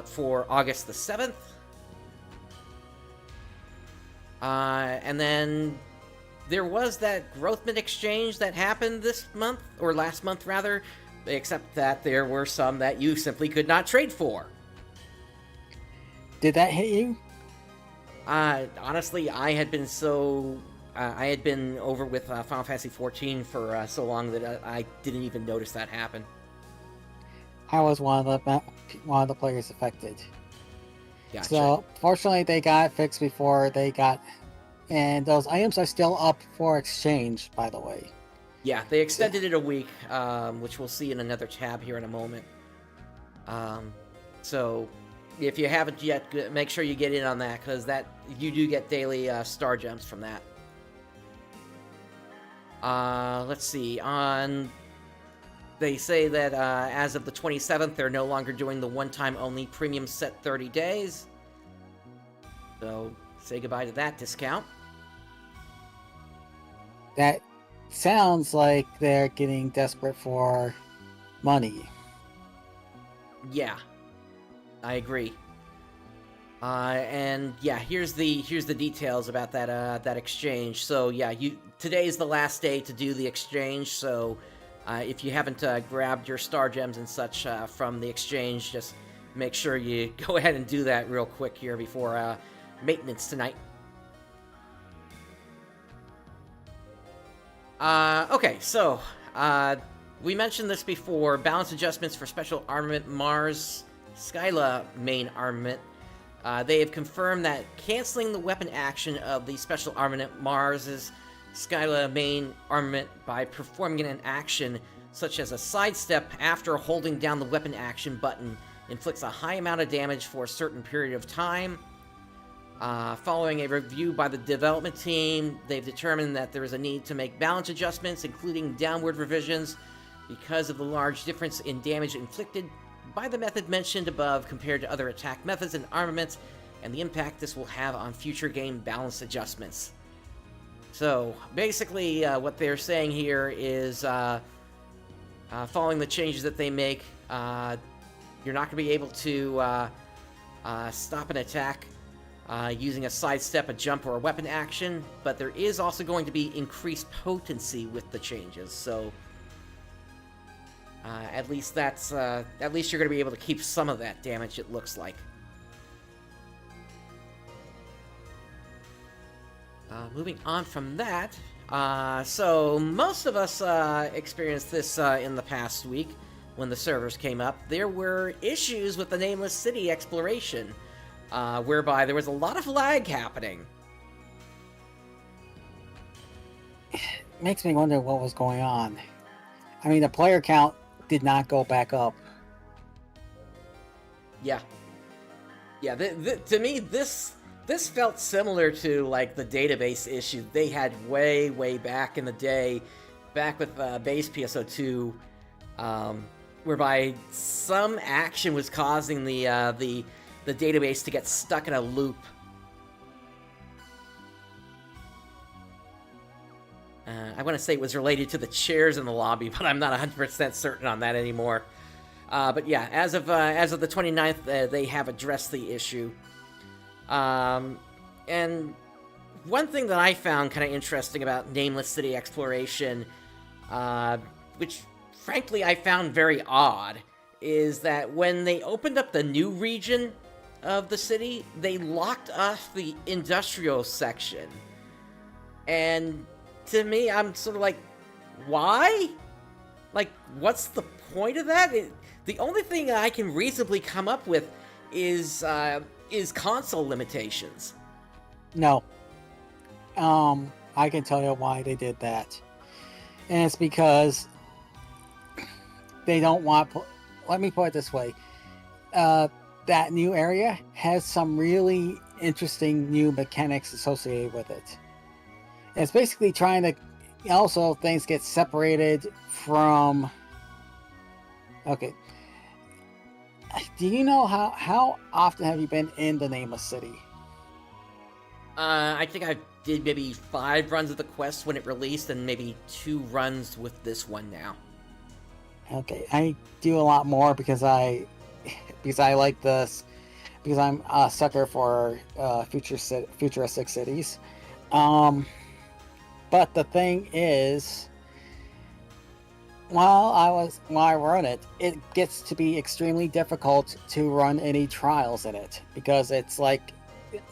for August the 7th. And then there was that Growthman exchange that happened this month, or last month rather, except that there were some that you simply could not trade for. Did that hit you? Honestly, I had been over with Final Fantasy XIV for so long that I didn't even notice that happen. I was one of the players affected. Gotcha. So fortunately, they got it fixed before they got, and those items are still up for exchange, by the way. Yeah, they extended it a week, which we'll see in another tab here in a moment. So if you haven't yet, make sure you get in on that, because that you do get daily star gems from that. Let's see. They say that as of the 27th, they're no longer doing the one-time only premium set 30 days. So say goodbye to that discount. That sounds like they're getting desperate for money. Yeah, I agree. And yeah, here's the details about that exchange. So yeah, today's the last day to do the exchange. So if you haven't grabbed your star gems and such from the exchange, just make sure you go ahead and do that real quick here before maintenance tonight. Okay, so we mentioned this before. Balance adjustments for Special Armament Mars Skyla main armament, they have confirmed that canceling the weapon action of the special armament Mars's Skyla main armament by performing an action such as a sidestep after holding down the weapon action button inflicts a high amount of damage for a certain period of time. Following a review by the development team, they've determined that there is a need to make balance adjustments, including downward revisions, because of the large difference in damage inflicted by the method mentioned above compared to other attack methods and armaments, and the impact this will have on future game balance adjustments. So, basically, what they're saying here is, following the changes that they make, you're not going to be able to stop an attack using a sidestep, a jump, or a weapon action, but there is also going to be increased potency with the changes, so at least you're going to be able to keep some of that damage, it looks like. Moving on from that, so most of us experienced this in the past week when the servers came up. There were issues with the Nameless City exploration, whereby there was a lot of lag happening. Makes me wonder what was going on. I mean, the player count did not go back up. Yeah. Yeah, to me, this felt similar to, like, the database issue they had way back in the day, back with base PSO2, whereby some action was causing the database to get stuck in a loop. I want to say it was related to the chairs in the lobby, but I'm not 100% certain on that anymore. But yeah, as of the 29th, they have addressed the issue. And one thing that I found kind of interesting about Nameless City exploration, which frankly I found very odd, is that when they opened up the new region of the city, they locked off the industrial section. And to me, I'm sort of like, why? Like, what's the point of that? The only thing I can reasonably come up with is console limitations. No. I can tell you why they did that. And it's because they don't want... Let me put it this way. That new area has some really interesting new mechanics associated with it. It's basically trying to... Also, things get separated from... Okay. Do you know how often have you been in the Nameless City? I think I did maybe 5 runs of the quest when it released, and maybe 2 runs with this one now. Okay, I do a lot more because I like this, because I'm a sucker for futuristic cities. But the thing is, while I run it, it gets to be extremely difficult to run any trials in it, because it's like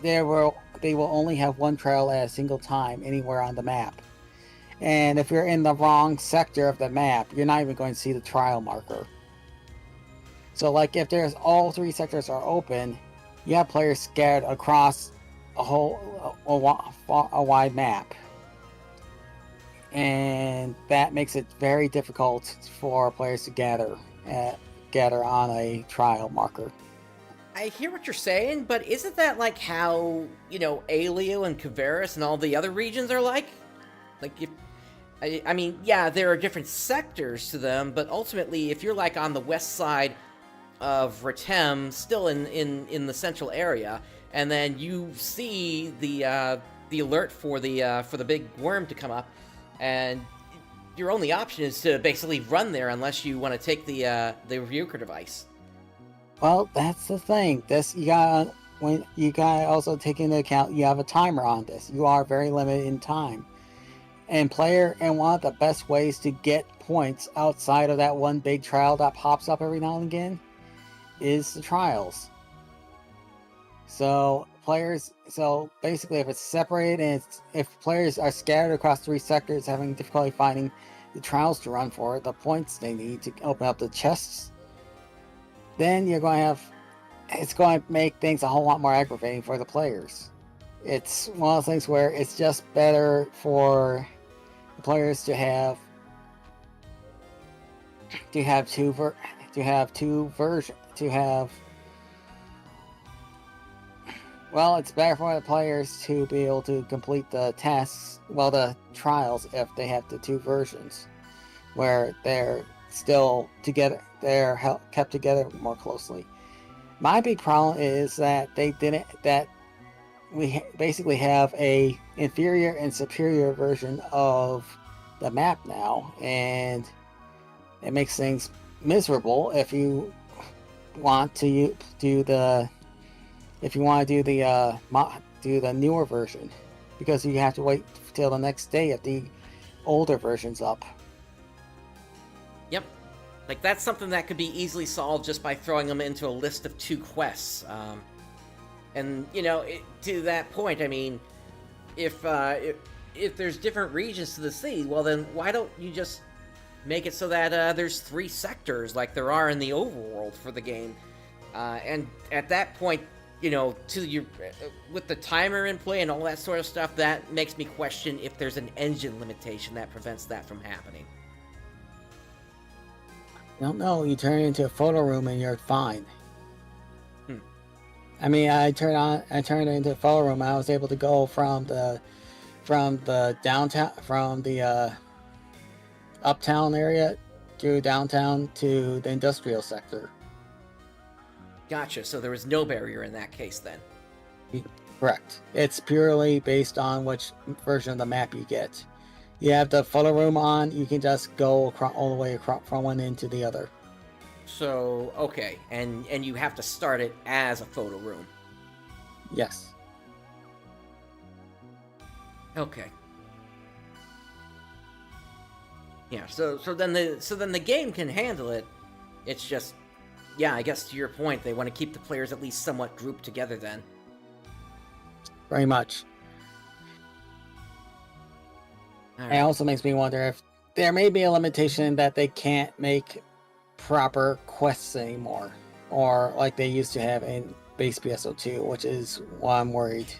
they will only have one trial at a single time anywhere on the map. And if you're in the wrong sector of the map, you're not even going to see the trial marker. So like if there's all 3 sectors are open, you have players scattered across a wide map. And that makes it very difficult for players to gather on a trial marker. I hear what you're saying, but isn't that like how, Alio and Kavaris and all the other regions are like? Like, I mean, yeah, there are different sectors to them, but ultimately, if you're like on the west side of Ratem, still in the central area, and then you see the alert for the big worm to come up, and your only option is to basically run there unless you want to take the rebuker device. Well, that's the thing. You gotta also take into account you have a timer on this. You are very limited in time. And one of the best ways to get points outside of that one big trial that pops up every now and again is the trials. So basically, if it's separated and if players are scattered across 3 sectors having difficulty finding the trials to run for, the points they need to open up the chests, then you're going to have it's going to make things a whole lot more aggravating for the players. It's one of those things where it's just better for the players to have two versions. Well, it's better for the players to be able to complete the tests, the trials, if they have the two versions, where they're still together, they're kept together more closely. My big problem is that we basically have a inferior and superior version of the map now, and it makes things miserable if you want to do the newer version, because you have to wait till the next day if the older version's up. Yep. Like, that's something that could be easily solved just by throwing them into a list of 2 quests. And, to that point, I mean, if there's different regions to the city, well then, why don't you just make it so that there's 3 sectors like there are in the overworld for the game? And at that point, with the timer in play and all that sort of stuff, that makes me question if there's an engine limitation that prevents that from happening. I don't know. You turn it into a photo room and you're fine. I mean, I turned it into a photo room. I was able to go from the downtown, from the uptown area to downtown to the industrial sector. Gotcha, so there was no barrier in that case then. Correct. It's purely based on which version of the map you get. You have the photo room on, you can just go all the way across from one end to the other. So, okay, and you have to start it as a photo room. Yes. Okay. Yeah, so then the game can handle it. It's just, yeah, I guess to your point, they want to keep the players at least somewhat grouped together then. Very much. Right. It also makes me wonder if there may be a limitation that they can't make proper quests anymore, or like they used to have in base PSO2, which is what I'm worried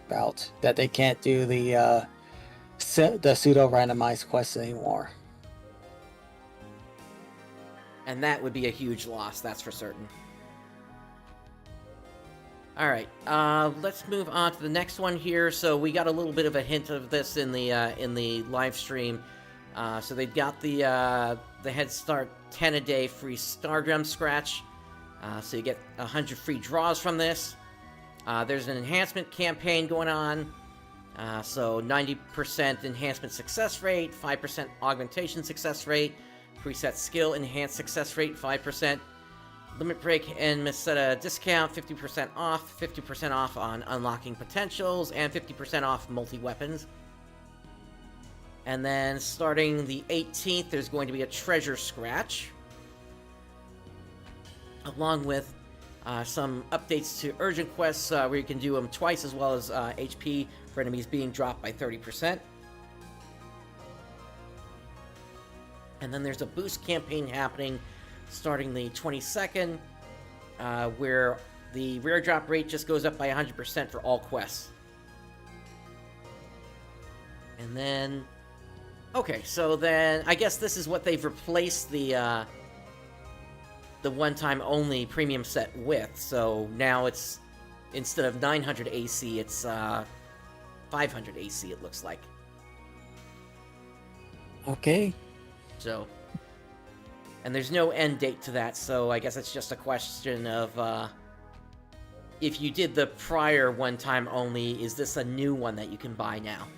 about, that they can't do the pseudo randomized quests anymore. And that would be a huge loss, that's for certain. Alright, let's move on to the next one here. So we got a little bit of a hint of this in the live stream. So they've got the Head Start 10 a day free Stardrum Scratch. So you get 100 free draws from this. There's an enhancement campaign going on. So 90% enhancement success rate, 5% augmentation success rate, preset skill enhanced success rate 5%, limit break and Meseta discount 50% off on unlocking potentials, and 50% off multi-weapons. And then starting the 18th, there's going to be a treasure scratch, along with some updates to urgent quests where you can do them twice, as well as HP for enemies being dropped by 30%. And then there's a boost campaign happening starting the 22nd, where the rare drop rate just goes up by 100% for all quests. And then, okay, so then I guess this is what they've replaced the one-time only premium set with. So now it's, instead of 900 AC, it's 500 AC, it looks like. Okay. So, and there's no end date to that, so I guess it's just a question of, if you did the prior one-time only, is this a new one that you can buy now?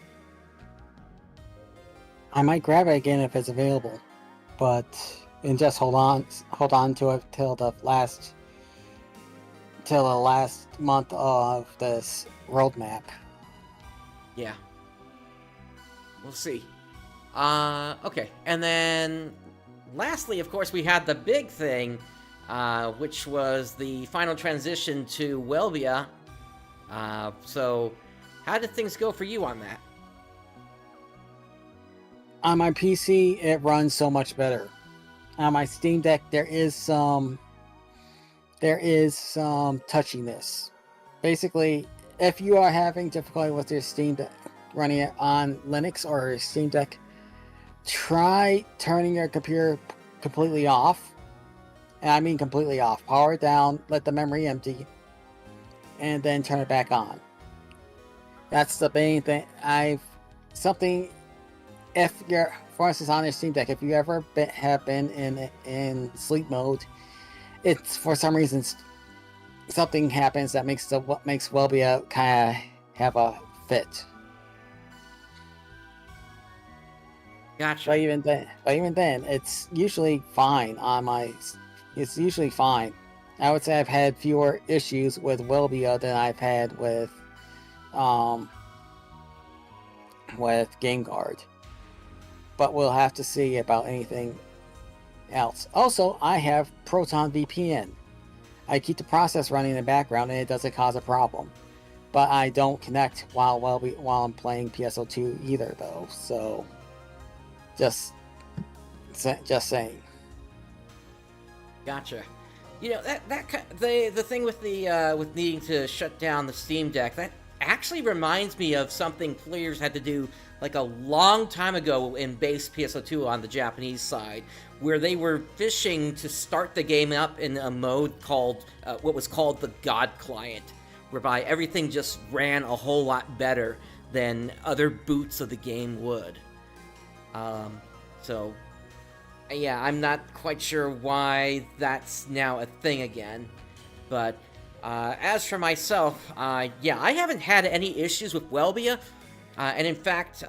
I might grab it again if it's available, and just hold on to it till the last month of this roadmap. Yeah. We'll see. Okay, and then lastly, of course, we had the big thing, which was the final transition to Welbia. So, how did things go for you on that? On my PC, it runs so much better. On my Steam Deck, there is some there is some touchiness. Basically, if you are having difficulty with your Steam Deck, running it on Linux or Steam Deck, try turning your computer completely off. And I mean completely off. Power it down, let the memory empty, and then turn it back on. That's the main thing. If you're, for instance, on your Steam Deck, if you ever have been in sleep mode, it's for some reason something happens that makes Welbia kind of have a fit. Gotcha. But even then, it's usually fine on my. It's usually fine. I would say I've had fewer issues with Welbia than I've had with GameGuard. But we'll have to see about anything else. Also, I have Proton VPN. I keep the process running in the background and it doesn't cause a problem. But I don't connect while I'm playing PSO2 either, though. So, just saying. Gotcha. You know, the thing with with needing to shut down the Steam Deck, that actually reminds me of something players had to do like a long time ago in base PSO2 on the Japanese side, where they were fishing to start the game up in a mode called what was called the God Client, whereby everything just ran a whole lot better than other boots of the game would. So yeah, I'm not quite sure why that's now a thing again, but as for myself, yeah, I haven't had any issues with Welbia, and in fact,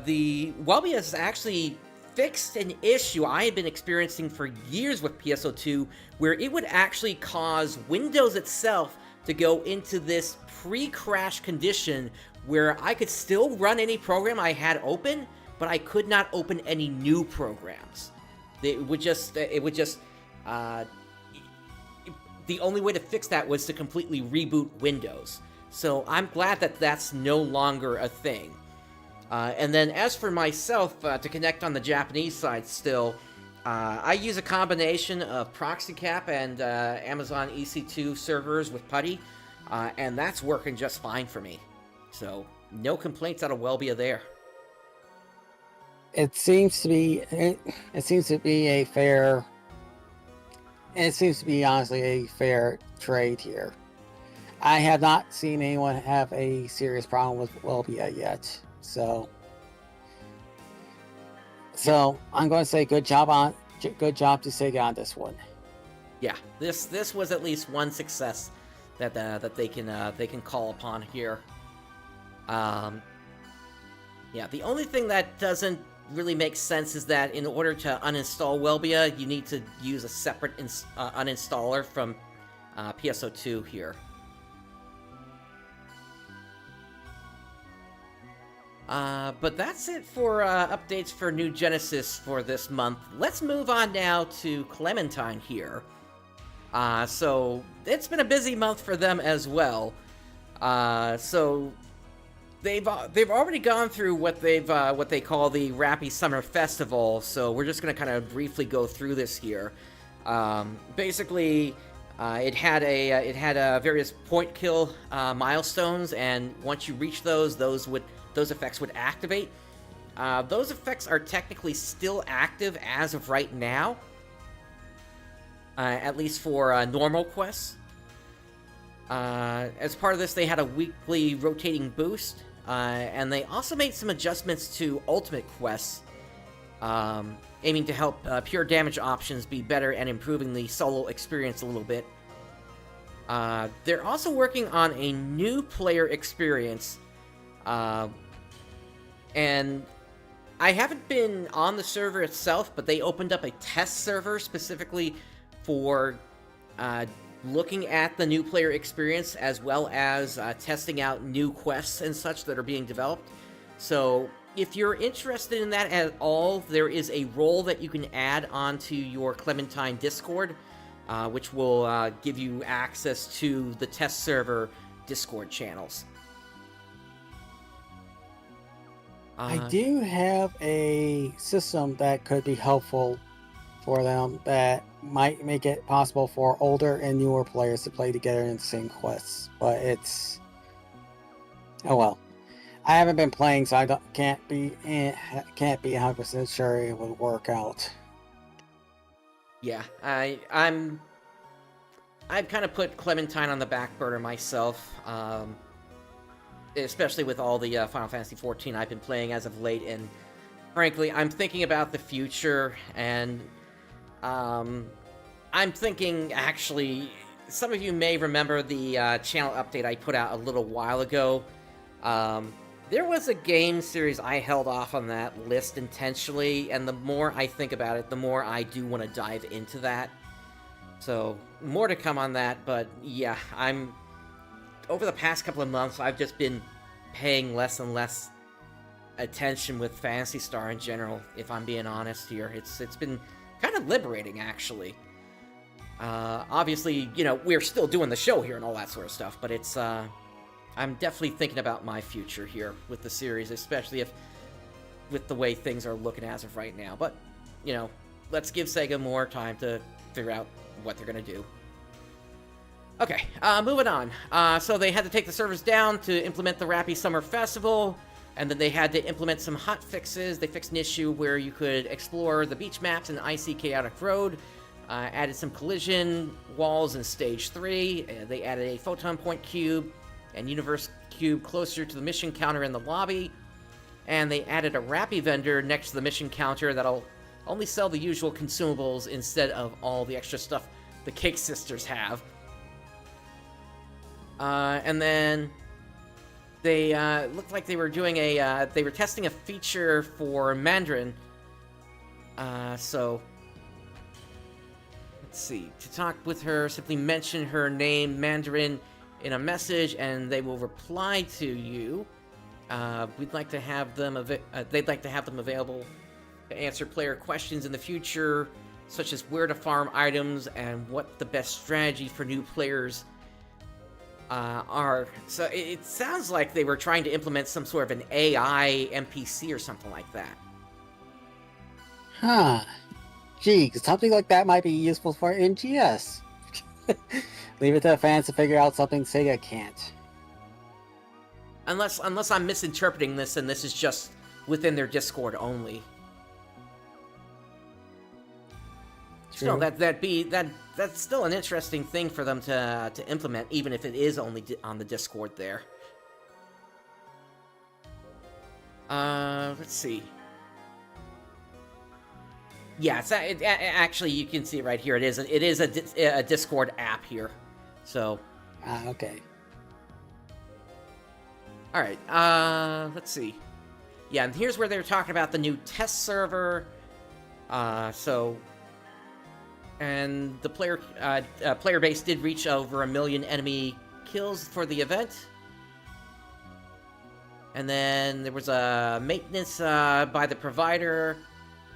the Welbia has actually fixed an issue I had been experiencing for years with PSO2, where it would actually cause Windows itself to go into this pre-crash condition where I could still run any program I had open, but I could not open any new programs. The only way to fix that was to completely reboot Windows. So I'm glad that that's no longer a thing. And then as for myself, to connect on the Japanese side still, I use a combination of ProxyCap and Amazon EC2 servers with PuTTY, and that's working just fine for me. So no complaints out of Welbia there. It seems to be a fair. It seems to be honestly a fair trade here. I have not seen anyone have a serious problem with Welbia yet, so I'm going to say good job to Sega on this one. Yeah, this was at least one success that they can call upon here. Yeah, the only thing that doesn't really make sense is that in order to uninstall Welbia, you need to use a separate uninstaller from PSO2 here. But that's it for updates for New Genesis for this month. Let's move on now to Clementine here. So it's been a busy month for them as well. So they've already gone through what they call the Rappy Summer Festival. So we're just gonna kind of briefly go through this here. Basically, it had various point kill milestones, and once you reach those effects would activate. Those effects are technically still active as of right now, at least for normal quests. As part of this, they had a weekly rotating boost, and they also made some adjustments to Ultimate quests, aiming to help pure damage options be better and improving the solo experience a little bit. They're also working on a new player experience, and I haven't been on the server itself, but they opened up a test server specifically for looking at the new player experience, as well as testing out new quests and such that are being developed. So if you're interested in that at all, there is a role that you can add onto your Clementine Discord, which will give you access to the test server Discord channels. I do have a system that could be helpful for them that might make it possible for older and newer players to play together in the same quests. But it's... oh well. I haven't been playing, so I can't be 100% sure it would work out. Yeah, I've kind of put Clementine on the back burner myself, especially with all the Final Fantasy XIV I've been playing as of late, and frankly, I'm thinking about the future, and I'm thinking, actually, some of you may remember the channel update I put out a little while ago. There was a game series I held off on that list intentionally, and the more I think about it, the more I do want to dive into that. So, more to come on that, but yeah, over the past couple of months, I've just been paying less and less attention with Phantasy Star in general, if I'm being honest here. It's been kind of liberating, actually. Obviously, you know, we're still doing the show here and all that sort of stuff, but it's, I'm definitely thinking about my future here with the series, especially with the way things are looking as of right now. But, you know, let's give Sega more time to figure out what they're going to do. Okay, moving on. So they had to take the servers down to implement the Rappy Summer Festival, and then they had to implement some hot fixes. They fixed an issue where you could explore the beach maps in Icy Chaotic Road, added some collision walls in Stage 3, they added a Photon Point Cube and Universe Cube closer to the mission counter in the lobby, and they added a Rappy vendor next to the mission counter that'll only sell the usual consumables instead of all the extra stuff the Cake Sisters have. And then they looked like they were doing they were testing a feature for Mandarin. So let's see. To talk with her, simply mention her name, Mandarin, in a message, and they will reply to you. We'd like to have them. They'd like to have them available to answer player questions in the future, such as where to farm items and what the best strategy for new players are. So it sounds like they were trying to implement some sort of an AI NPC or something like that. Huh. Gee, something like that might be useful for NGS. Leave it to the fans to figure out something Sega can't. Unless I'm misinterpreting this and this is just within their Discord only. Still, that's still an interesting thing for them to implement, even if it is only on the Discord there. Let's see. Yeah, actually, you can see it right here. It is a Discord app here. So. Okay. All right. Let's see. Yeah, and here's where they're talking about the new test server. And the player base did reach over 1 million enemy kills for the event. And then there was a maintenance by the provider.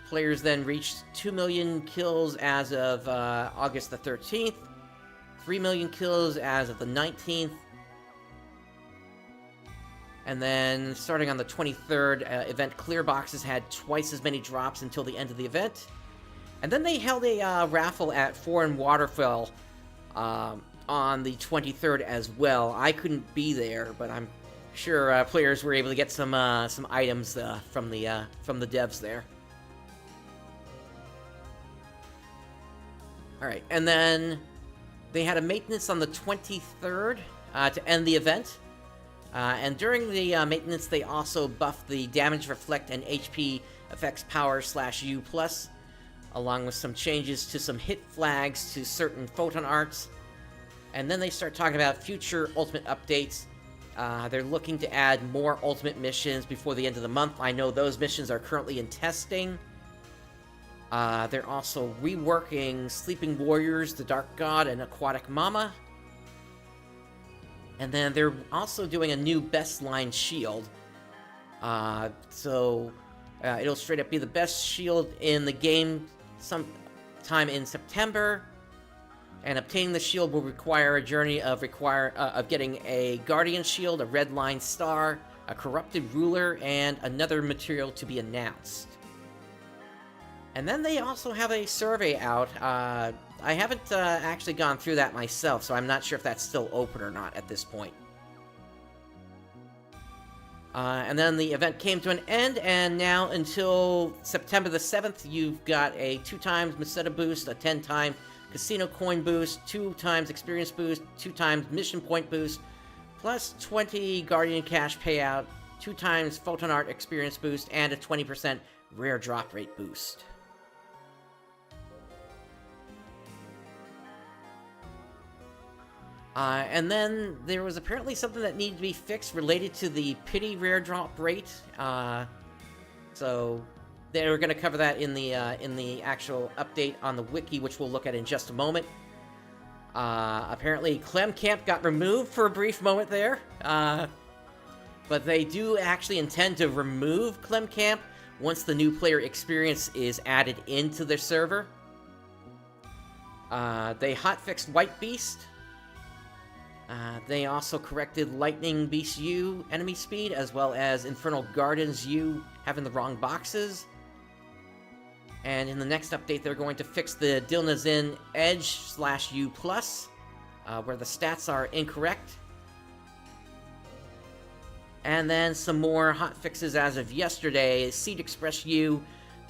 Players then reached 2 million kills as of August the 13th, 3 million kills as of the 19th, and then starting on the 23rd, event clear boxes had twice as many drops until the end of the event. And then they held a raffle at Foreign Waterfall on the 23rd as well. I couldn't be there, but I'm sure players were able to get some items from the devs there. All right, and then they had a maintenance on the 23rd to end the event. And during the maintenance, they also buffed the damage reflect and HP effects power /U+, along with some changes to some hit flags to certain photon arts. And then they start talking about future Ultimate updates. They're looking to add more Ultimate missions before the end of the month. I know those missions are currently in testing. They're also reworking Sleeping Warriors, the Dark God, and Aquatic Mama. And then they're also doing a new Best Line Shield. So it'll straight up be the best shield in the game sometime in September. And obtaining the shield will require a journey of getting a Guardian Shield, a Red Line Star, a Corrupted Ruler, and another material to be announced. And then they also have a survey out. I haven't actually gone through that myself, so I'm not sure if that's still open or not at this point. And then the event came to an end, and now until September the 7th, you've got a 2x Meseta boost, a 10-time Casino Coin boost, 2x Experience boost, 2x Mission Point boost, plus 20 Guardian Cash payout, 2x Photon Art Experience boost, and a 20% Rare Drop Rate boost. And then there was apparently something that needed to be fixed related to the Pity Rare Drop Rate. So they were going to cover that in the actual update on the wiki, which we'll look at in just a moment. Apparently Clem Camp got removed for a brief moment there. But they do actually intend to remove Clem Camp once the new player experience is added into their server. They hotfixed White Beast. They also corrected Lightning Beast U enemy speed, as well as Infernal Gardens U having the wrong boxes. And in the next update, they're going to fix the Dilnazin Edge/U+, where the stats are incorrect. And then some more hotfixes as of yesterday. Seed Express U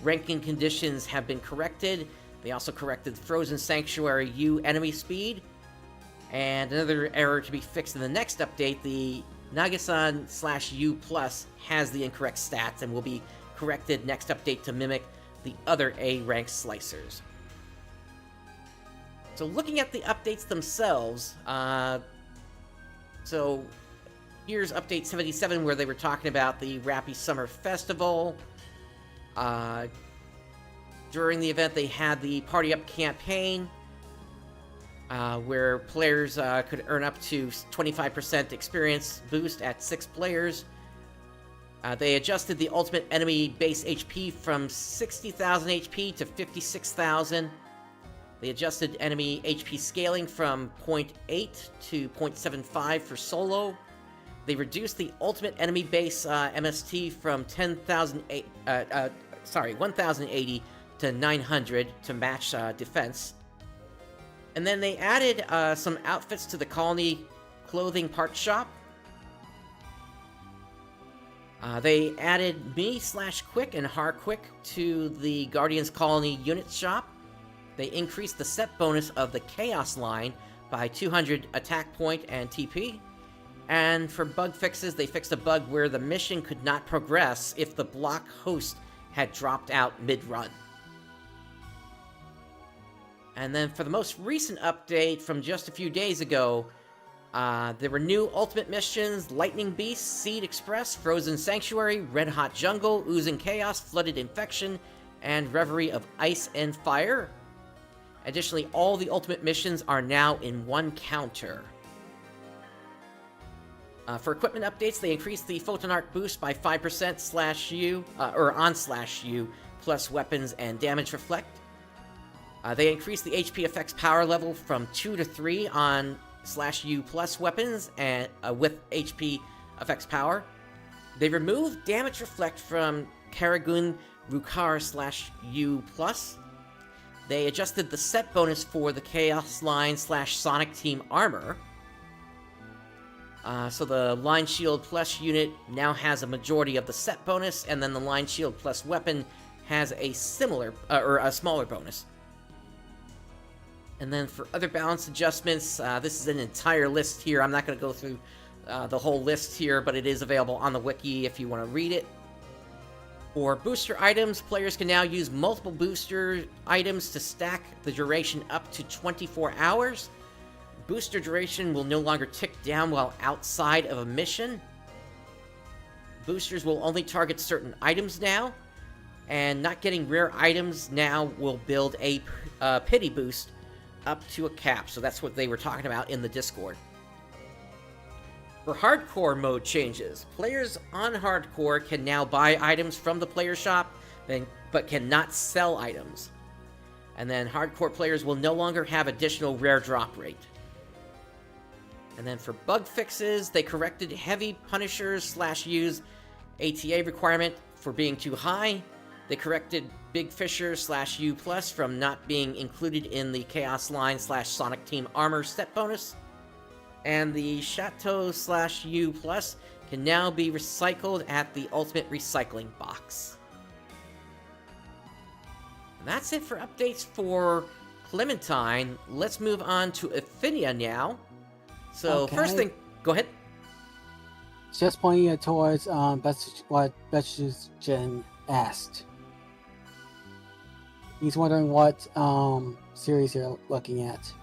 ranking conditions have been corrected. They also corrected Frozen Sanctuary U enemy speed. And another error to be fixed in the next update, the Nagasan/U+ has the incorrect stats and will be corrected next update to mimic the other A-rank slicers. So looking at the updates themselves, so here's update 77 where they were talking about the Rappy Summer Festival. During the event, they had the Party Up campaign, where players could earn up to 25% experience boost at 6 players. They adjusted the ultimate enemy base HP from 60,000 HP to 56,000. They adjusted enemy HP scaling from 0.8 to 0.75 for solo. They reduced the ultimate enemy base MST from 1,080 to 900 to match defense. And then they added some outfits to the Colony clothing part shop. They added Me/Quick and Harquick to the Guardians Colony unit shop. They increased the set bonus of the Chaos line by 200 attack point and TP. And for bug fixes, they fixed a bug where the mission could not progress if the block host had dropped out mid-run. And then for the most recent update from just a few days ago, there were new ultimate missions: Lightning Beast, Seed Express, Frozen Sanctuary, Red Hot Jungle, Oozing Chaos, Flooded Infection, and Reverie of Ice and Fire. Additionally, all the ultimate missions are now in one counter. For equipment updates, they increased the Photon Art boost by 5% /U, or on /U, plus weapons and damage reflect. They increased the HP effects power level from 2 to 3 on /U plus weapons and with HP effects power. They removed damage reflect from Karagun Rukar /U plus. They adjusted the set bonus for the Chaos Line /Sonic Team armor. So the Line Shield Plus unit now has a majority of the set bonus, and then the Line Shield Plus weapon has a similar, or a smaller bonus. And then for other balance adjustments, this is an entire list here. I'm not going to go through the whole list here, but it is available on the wiki if you want to read it. For booster items, players can now use multiple booster items to stack the duration up to 24 hours. Booster duration will no longer tick down while outside of a mission. Boosters will only target certain items now, and not getting rare items now will build a pity boost up to a cap. So that's what they were talking about in the Discord. For hardcore mode changes, players on hardcore can now buy items from the player shop, but cannot sell items. And then hardcore players will no longer have additional rare drop rate. And then for bug fixes, they corrected Heavy Punishers /U's ATA requirement for being too high. They corrected Big Fisher /U Plus from not being included in the Chaos Line /Sonic Team Armor set bonus. And the Chateau /U Plus can now be recycled at the Ultimate Recycling Box. And that's it for updates for Clementine. Let's move on to Affinia now. So first thing, go ahead. Just pointing it towards what Betsugen asked. He's wondering what series you're looking at.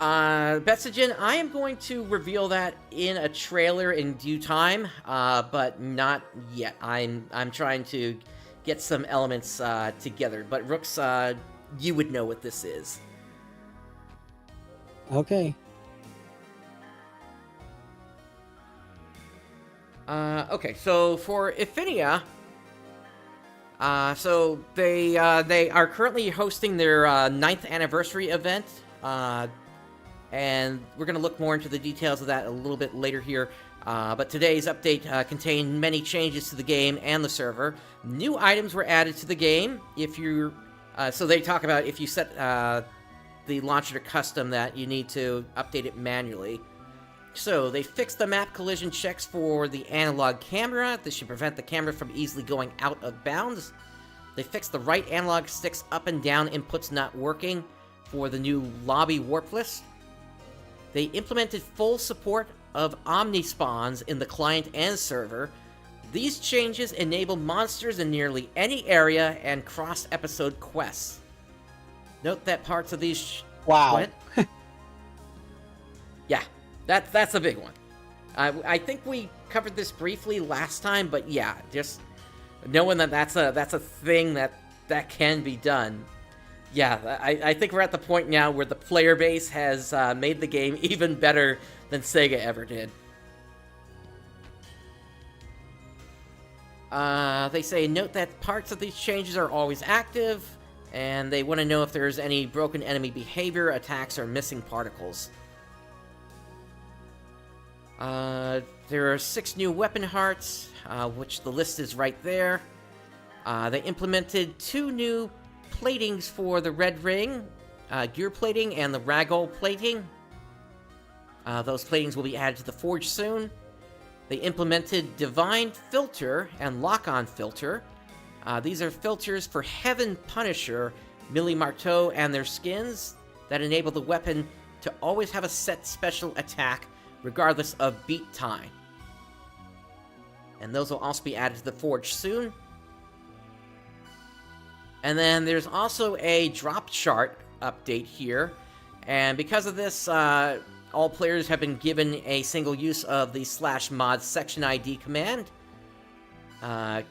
Betsugen, I am going to reveal that in a trailer in due time, but not yet. I'm trying to get some elements together. But Rooks, you would know what this is. Okay. Okay, so for Affinia, so they are currently hosting their 9th anniversary event, and we're going to look more into the details of that a little bit later here. But today's update contained many changes to the game and the server. New items were added to the game. If you're, so they talk about if you set the launcher to custom, that you need to update it manually. So, they fixed the map collision checks for the analog camera. This should prevent the camera from easily going out of bounds. They fixed the right analog sticks up and down inputs not working for the new lobby warp list. They implemented full support of omni-spawns in the client and server. These changes enable monsters in nearly any area and cross-episode quests. Note that parts of these... Wow. Yeah. That's a big one. I think we covered this briefly last time, but yeah, just knowing that that's a thing that can be done. Yeah, I think we're at the point now where the player base has made the game even better than Sega ever did. They say, note that parts of these changes are always active, and they want to know if there's any broken enemy behavior, attacks, or missing particles. There are 6 new weapon hearts, which the list is right there. They implemented 2 new platings for the red ring, gear plating and the ragdoll plating. Those platings will be added to the forge soon. They implemented Divine Filter and Lock-On Filter. These are filters for Heaven Punisher, Millie Marteau, and their skins that enable the weapon to always have a set special attack regardless of beat time. And those will also be added to the forge soon. And then there's also a drop chart update here. And because of this, all players have been given a single use of the /mod section ID command.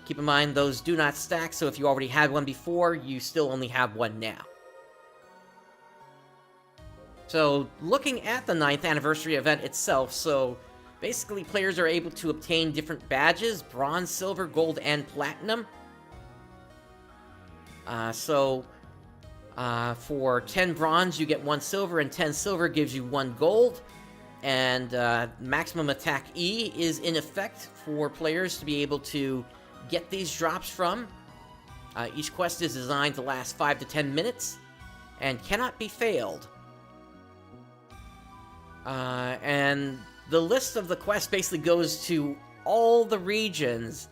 Keep in mind, those do not stack, so if you already had one before, you still only have one now. So, looking at the 9th anniversary event itself, so basically players are able to obtain different badges, bronze, silver, gold, and platinum. For 10 bronze, you get 1 silver, and 10 silver gives you 1 gold. And maximum attack E is in effect for players to be able to get these drops from. Each quest is designed to last 5 to 10 minutes and cannot be failed. And the list of the quests basically goes to all the regions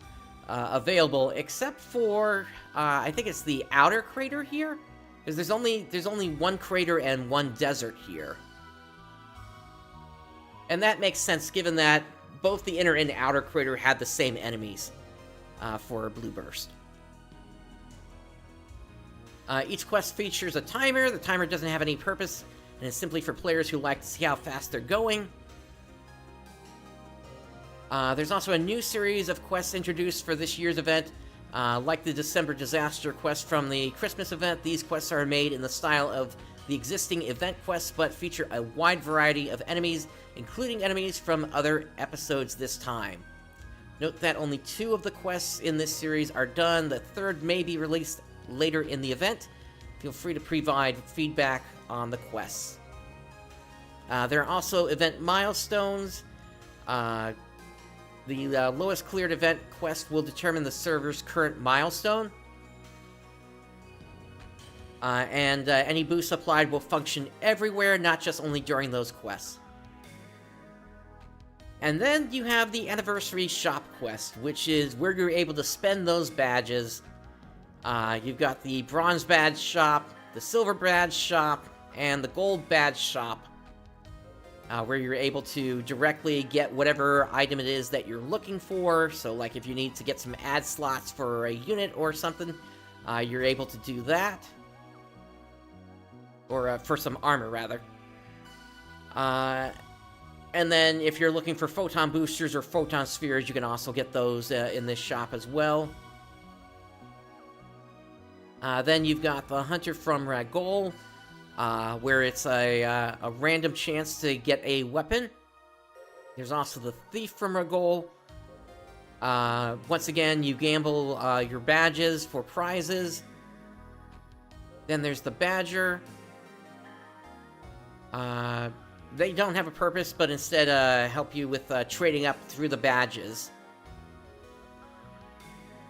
available, except for, I think it's the outer crater here? Because there's only 1 crater and 1 desert here. And that makes sense, given that both the inner and outer crater had the same enemies for Blue Burst. Each quest features a timer. The timer doesn't have any purpose, and it's simply for players who like to see how fast they're going. There's also a new series of quests introduced for this year's event. Like the December Disaster quest from the Christmas event, these quests are made in the style of the existing event quests, but feature a wide variety of enemies, including enemies from other episodes this time. Note that only 2 of the quests in this series are done. The 3rd may be released later in the event. Feel free to provide feedback on the quests. There are also event milestones. The lowest cleared event quest will determine the server's current milestone. and any boost applied will function everywhere, not just only during those quests. And then you have the Anniversary Shop quest, which is where you're able to spend those badges. You've got the Bronze Badge Shop, the Silver Badge Shop, and the Gold Badge Shop, where you're able to directly get whatever item it is that you're looking for. So, like, if you need to get some ad slots for a unit or something, you're able to do that. Or for some armor, rather. And then, if you're looking for photon boosters or photon spheres, you can also get those in this shop as well. Then you've got the Hunter from Ragol, where it's a random chance to get a weapon. There's also the Thief from Ragol. Once again, you gamble your badges for prizes. Then there's the Badger. They don't have a purpose, but instead help you with trading up through the badges.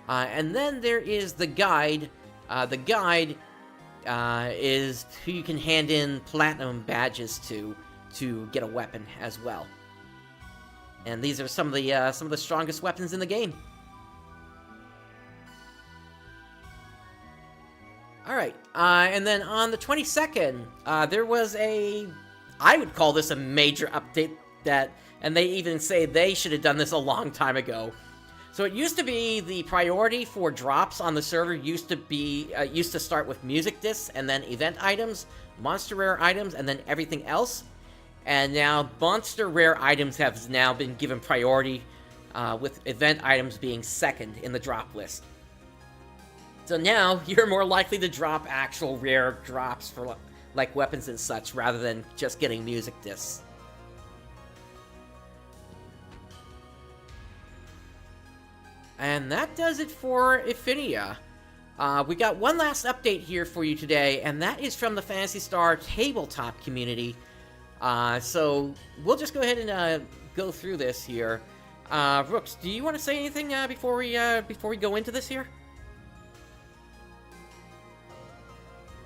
And then there is the Guide. The Guide is who you can hand in platinum badges to get a weapon as well. And these are some of the strongest weapons in the game. All right, and then on the 22nd, there was I would call this a major update and they even say they should have done this a long time ago. So it used to be the priority for drops on the server used to start with music discs and then event items, monster rare items, and then everything else. And now monster rare items have now been given priority, with event items being second in the drop list. So now you're more likely to drop actual rare drops for like weapons and such, rather than just getting music discs. And that does it for Ephinia. We got one last update here for you today, and that is from the Phantasy Star tabletop community. So we'll just go ahead and go through this here. Rooks, do you want to say anything before we go into this here?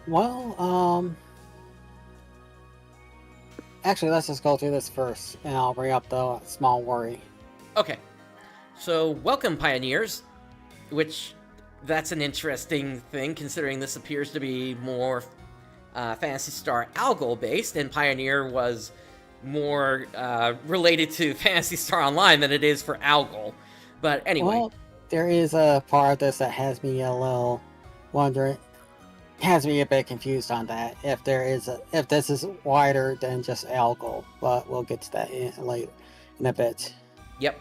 Well, actually, let's just go through this first, and I'll bring up the small worry. Okay. So, welcome, Pioneers, which, that's an interesting thing, considering this appears to be more Phantasy Star Algol-based, and Pioneer was more related to Phantasy Star Online than it is for Algol. But anyway. Well, there is a part of this that has me a little wondering, has me a bit confused on that, if this is wider than just Algol, but we'll get to that in a bit. Yep.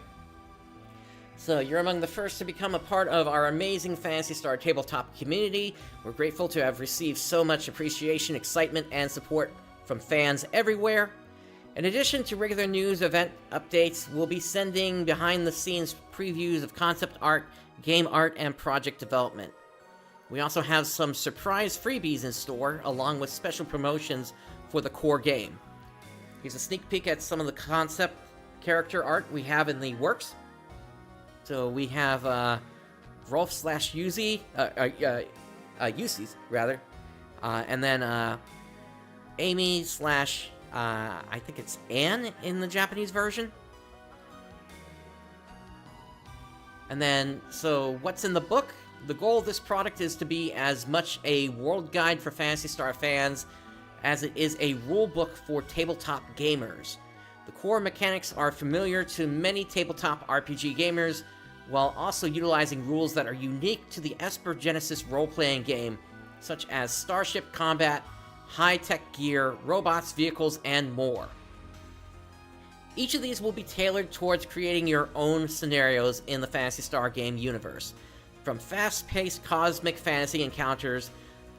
So, you're among the first to become a part of our amazing Phantasy Star tabletop community. We're grateful to have received so much appreciation, excitement, and support from fans everywhere. In addition to regular news, event updates, we'll be sending behind-the-scenes previews of concept art, game art, and project development. We also have some surprise freebies in store, along with special promotions for the core game. Here's a sneak peek at some of the concept character art we have in the works. So we have Rolf/Yuzi, Yusis rather, and then Amy/ I think it's Anne in the Japanese version. And then, so what's in the book? The goal of this product is to be as much a world guide for Phantasy Star fans as it is a rule book for tabletop gamers. The core mechanics are familiar to many tabletop RPG gamers, while also utilizing rules that are unique to the Esper Genesis role-playing game, such as starship combat, high-tech gear, robots, vehicles, and more. Each of these will be tailored towards creating your own scenarios in the Phantasy Star game universe, from fast-paced cosmic fantasy encounters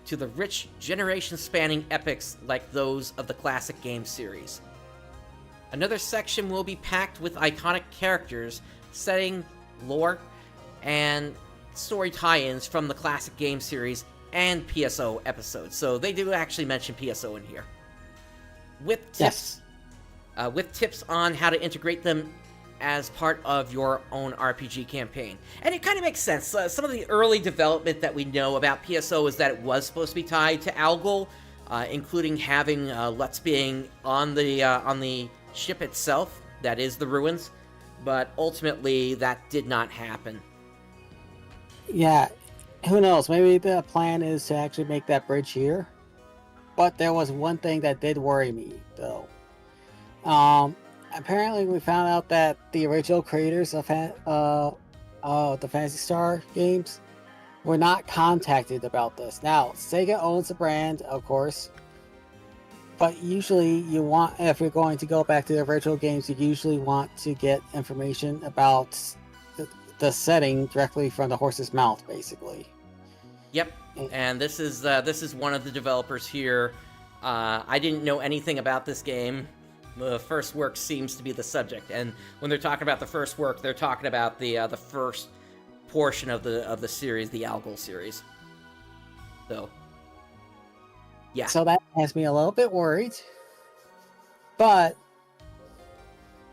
to the rich, generation-spanning epics like those of the classic game series. Another section will be packed with iconic characters, setting, lore, and story tie-ins from the classic game series and PSO episodes. So they do actually mention PSO in here. With tips on how to integrate them as part of your own RPG campaign. And it kind of makes sense. Some of the early development that we know about PSO is that it was supposed to be tied to Algol, including having Lutz being on the ship itself, that is the ruins, but ultimately that did not happen. Yeah, who knows? Maybe the plan is to actually make that bridge here. But there was one thing that did worry me, though. Apparently we found out that the original creators of the Phantasy Star games were not contacted about this. Now, Sega owns the brand, of course, but usually you want, if you're going to go back to the original games, you usually want to get information about the setting directly from the horse's mouth, basically. Yep, and this is one of the developers here. I didn't know anything about this game. The first work seems to be the subject, and when they're talking about the first work, they're talking about the first portion of the series, the Algol series. So, yeah. So that has me a little bit worried, but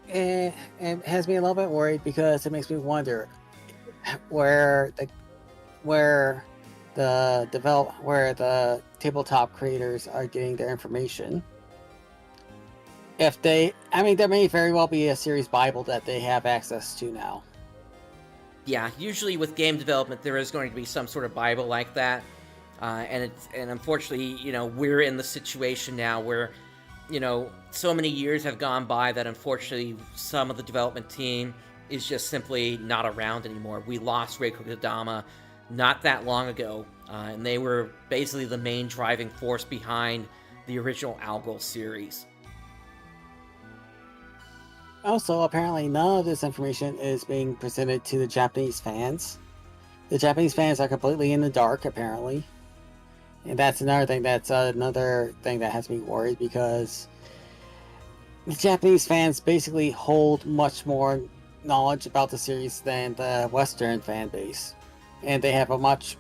it has me a little bit worried because it makes me wonder where the tabletop creators are getting their information. If they, I mean, there may very well be a series Bible that they have access to now. Yeah, usually with game development, there is going to be some sort of Bible like that, and unfortunately, we're in the situation now where, so many years have gone by that unfortunately some of the development team is just simply not around anymore. We lost Reiko Kodama not that long ago, and they were basically the main driving force behind the original Algol series. Also, apparently none of this information is being presented to the Japanese fans. The Japanese fans are completely in the dark, apparently. And that's another thing that has me worried, because the Japanese fans basically hold much more knowledge about the series than the Western fan base. And they have from what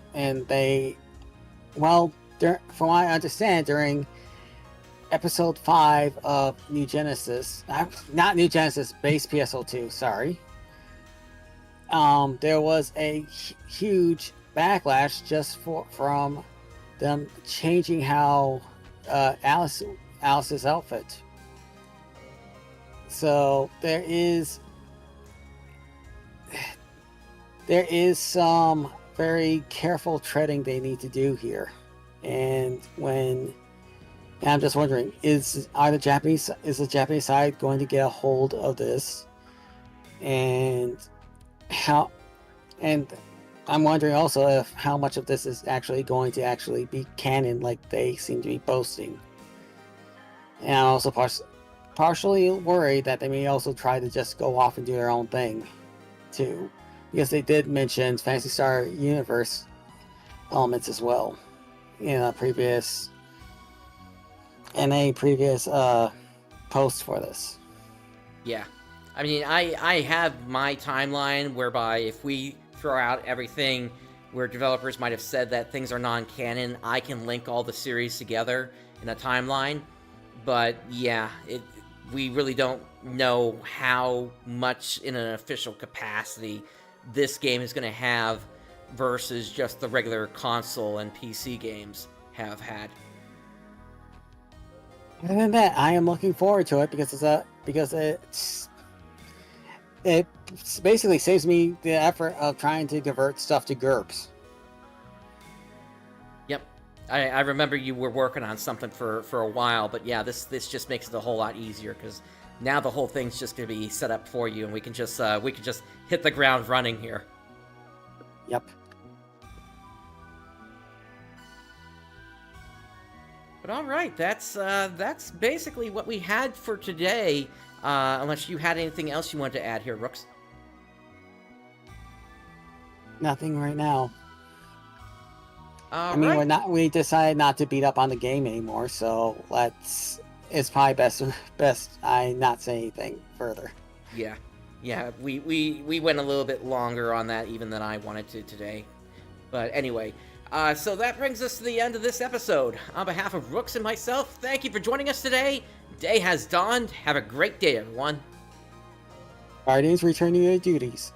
I understand, during Episode 5 of New Genesis, not New Genesis, base PSO2, sorry. There was a huge backlash just from them changing how Alice's outfit. So there is some very careful treading they need to do here, and I'm just wondering, is the Japanese side going to get a hold of this, and how? And I'm wondering also how much of this is actually going to be canon, like they seem to be boasting. And I'm also partially worried that they may also try to just go off and do their own thing, too, because they did mention Phantasy Star universe elements as well in a previous post for this. Yeah. I mean, I have my timeline whereby if we throw out everything where developers might have said that things are non-canon, I can link all the series together in a timeline. But yeah, we really don't know how much in an official capacity this game is going to have versus just the regular console and PC games have had. Other than that, I am looking forward to it because it basically saves me the effort of trying to convert stuff to GURPS. Yep, I remember you were working on something for a while, but yeah, this just makes it a whole lot easier because now the whole thing's just going to be set up for you, and we can just hit the ground running here. Yep. But all right, that's basically what we had for today. Unless you had anything else you wanted to add here, Rooks. Nothing right now. All I mean, right. we decided not to beat up on the game anymore, so it's probably best I not say anything further. Yeah, we went a little bit longer on that even than I wanted to today. But anyway, so that brings us to the end of this episode. On behalf of Rooks and myself, thank you for joining us today. Day has dawned. Have a great day, everyone. Guardians returning to their duties.